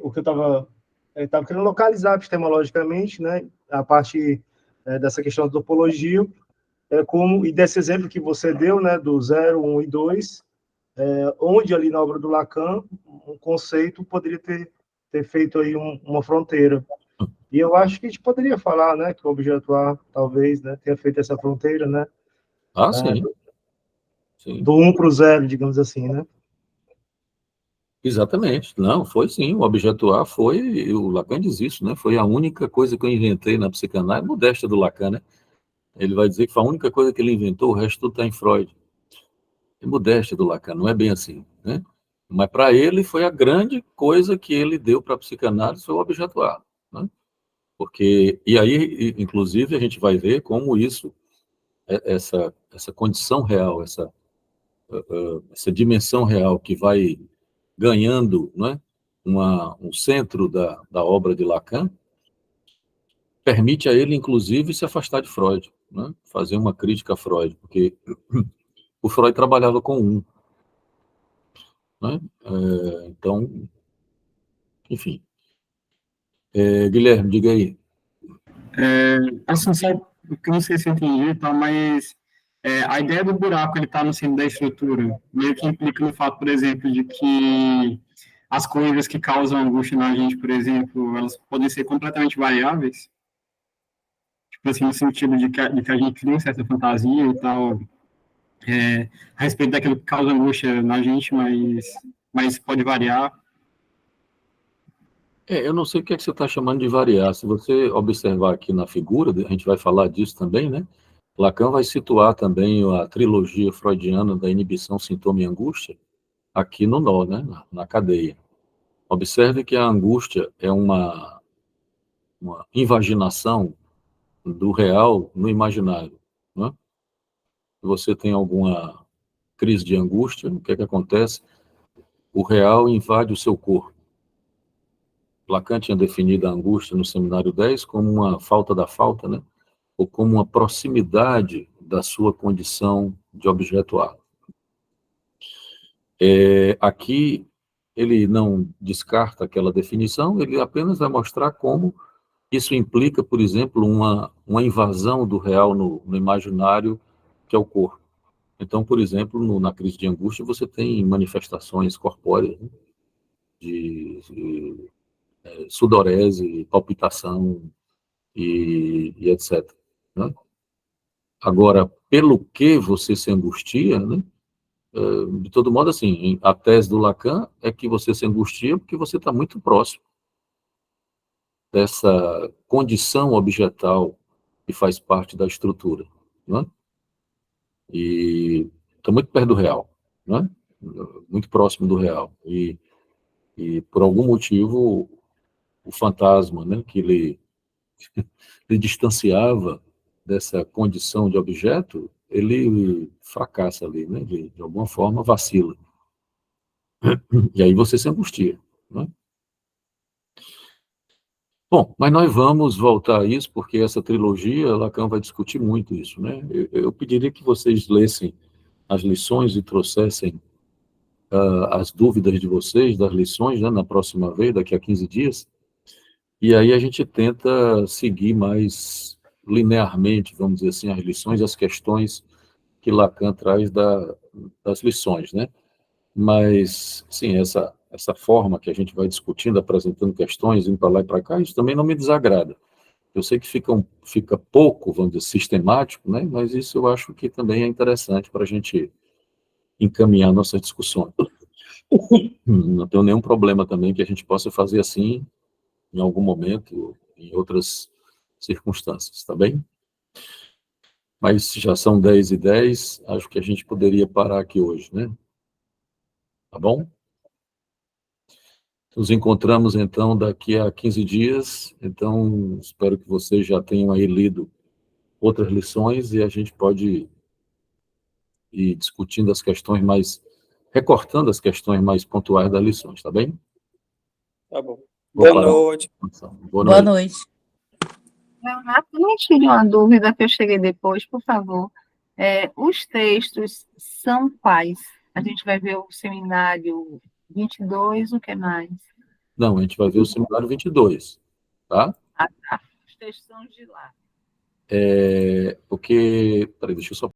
o que eu estava querendo localizar epistemologicamente, né, a parte dessa questão da topologia, e desse exemplo que você deu, né, do 0, 1 e 2, onde ali na obra do Lacan, um conceito poderia ter feito aí uma fronteira. E eu acho que a gente poderia falar, né, que o objeto A, talvez, né, tenha feito essa fronteira, né? Sim. Sim. Do 1 para o 0, digamos assim, né? Exatamente. Não, foi sim. O objeto A foi, o Lacan diz isso, né? Foi a única coisa que eu inventei na psicanálise, modéstia do Lacan, né? Ele vai dizer que foi a única coisa que ele inventou, o resto tudo está em Freud. É modéstia do Lacan, não é bem assim, né? Mas para ele foi a grande coisa que ele deu para a psicanálise, foi o objeto A, né? Porque, e aí, inclusive, a gente vai ver como isso, essa condição real, essa dimensão real que vai ganhando, né, um centro da obra de Lacan, permite a ele, inclusive, se afastar de Freud, né, fazer uma crítica a Freud, porque o Freud trabalhava com 1. Né, então, enfim. Guilherme, diga aí. Assim, só, eu não sei se eu entendi, tá, mas a ideia do buraco, ele tá no centro da estrutura, meio que implica no fato, por exemplo, de que as coisas que causam angústia na gente, por exemplo, elas podem ser completamente variáveis, tipo assim, no sentido de que a gente cria certa fantasia e tal, a respeito daquilo que causa angústia na gente, mas pode variar. Eu não sei o que é que você está chamando de variar. Se você observar aqui na figura, a gente vai falar disso também, né? Lacan vai situar também a trilogia freudiana da inibição, sintoma e angústia aqui no nó, né? Na cadeia. Observe que a angústia é uma invaginação do real no imaginário, né? Se você tem alguma crise de angústia, o que é que acontece? O real invade o seu corpo. Lacan tinha definido a angústia no seminário 10 como uma falta da falta, né? ou como uma proximidade da sua condição de objeto A. Aqui, ele não descarta aquela definição, ele apenas vai mostrar como isso implica, por exemplo, uma invasão do real no imaginário, que é o corpo. Então, por exemplo, na crise de angústia, você tem manifestações corpóreas, né, de sudorese, palpitação e etc. Né? Agora, pelo que você se angustia, né? De todo modo, assim, a tese do Lacan é que você se angustia porque você está muito próximo dessa condição objetal que faz parte da estrutura, né? E está muito perto do real, né? Muito próximo do real. E por algum motivo, o fantasma, né, que lhe distanciava dessa condição de objeto, ele fracassa ali, né? De alguma forma, vacila. E aí você se angustia, né? Bom, mas nós vamos voltar a isso, porque essa trilogia, Lacan vai discutir muito isso, né? Eu pediria que vocês lessem as lições e trouxessem as dúvidas de vocês, das lições, né, na próxima vez, daqui a 15 dias, e aí a gente tenta seguir mais linearmente, vamos dizer assim, as lições e as questões que Lacan traz das lições, né? Mas, sim, essa forma que a gente vai discutindo, apresentando questões, indo para lá e para cá, isso também não me desagrada. Eu sei que fica pouco, vamos dizer, sistemático, né? Mas isso eu acho que também é interessante para a gente encaminhar nossas discussões. Não tenho nenhum problema também que a gente possa fazer assim, em algum momento, em outras circunstâncias, tá bem? Mas já são 10h10, acho que a gente poderia parar aqui hoje, né? Tá bom? Nos encontramos, então, daqui a 15 dias. Então, espero que vocês já tenham aí lido outras lições e a gente pode ir discutindo as questões mais... recortando as questões mais pontuais das lições, tá bem? Tá bom. Vou Boa parar. noite. Boa Boa noite. noite. Leonardo, me tire uma dúvida que eu cheguei depois, por favor. Os textos são quais? A gente vai ver o seminário 22, o que mais? Não, a gente vai ver o seminário 22, tá? Ah, tá. Os textos são de lá. Porque... Peraí, deixa eu só...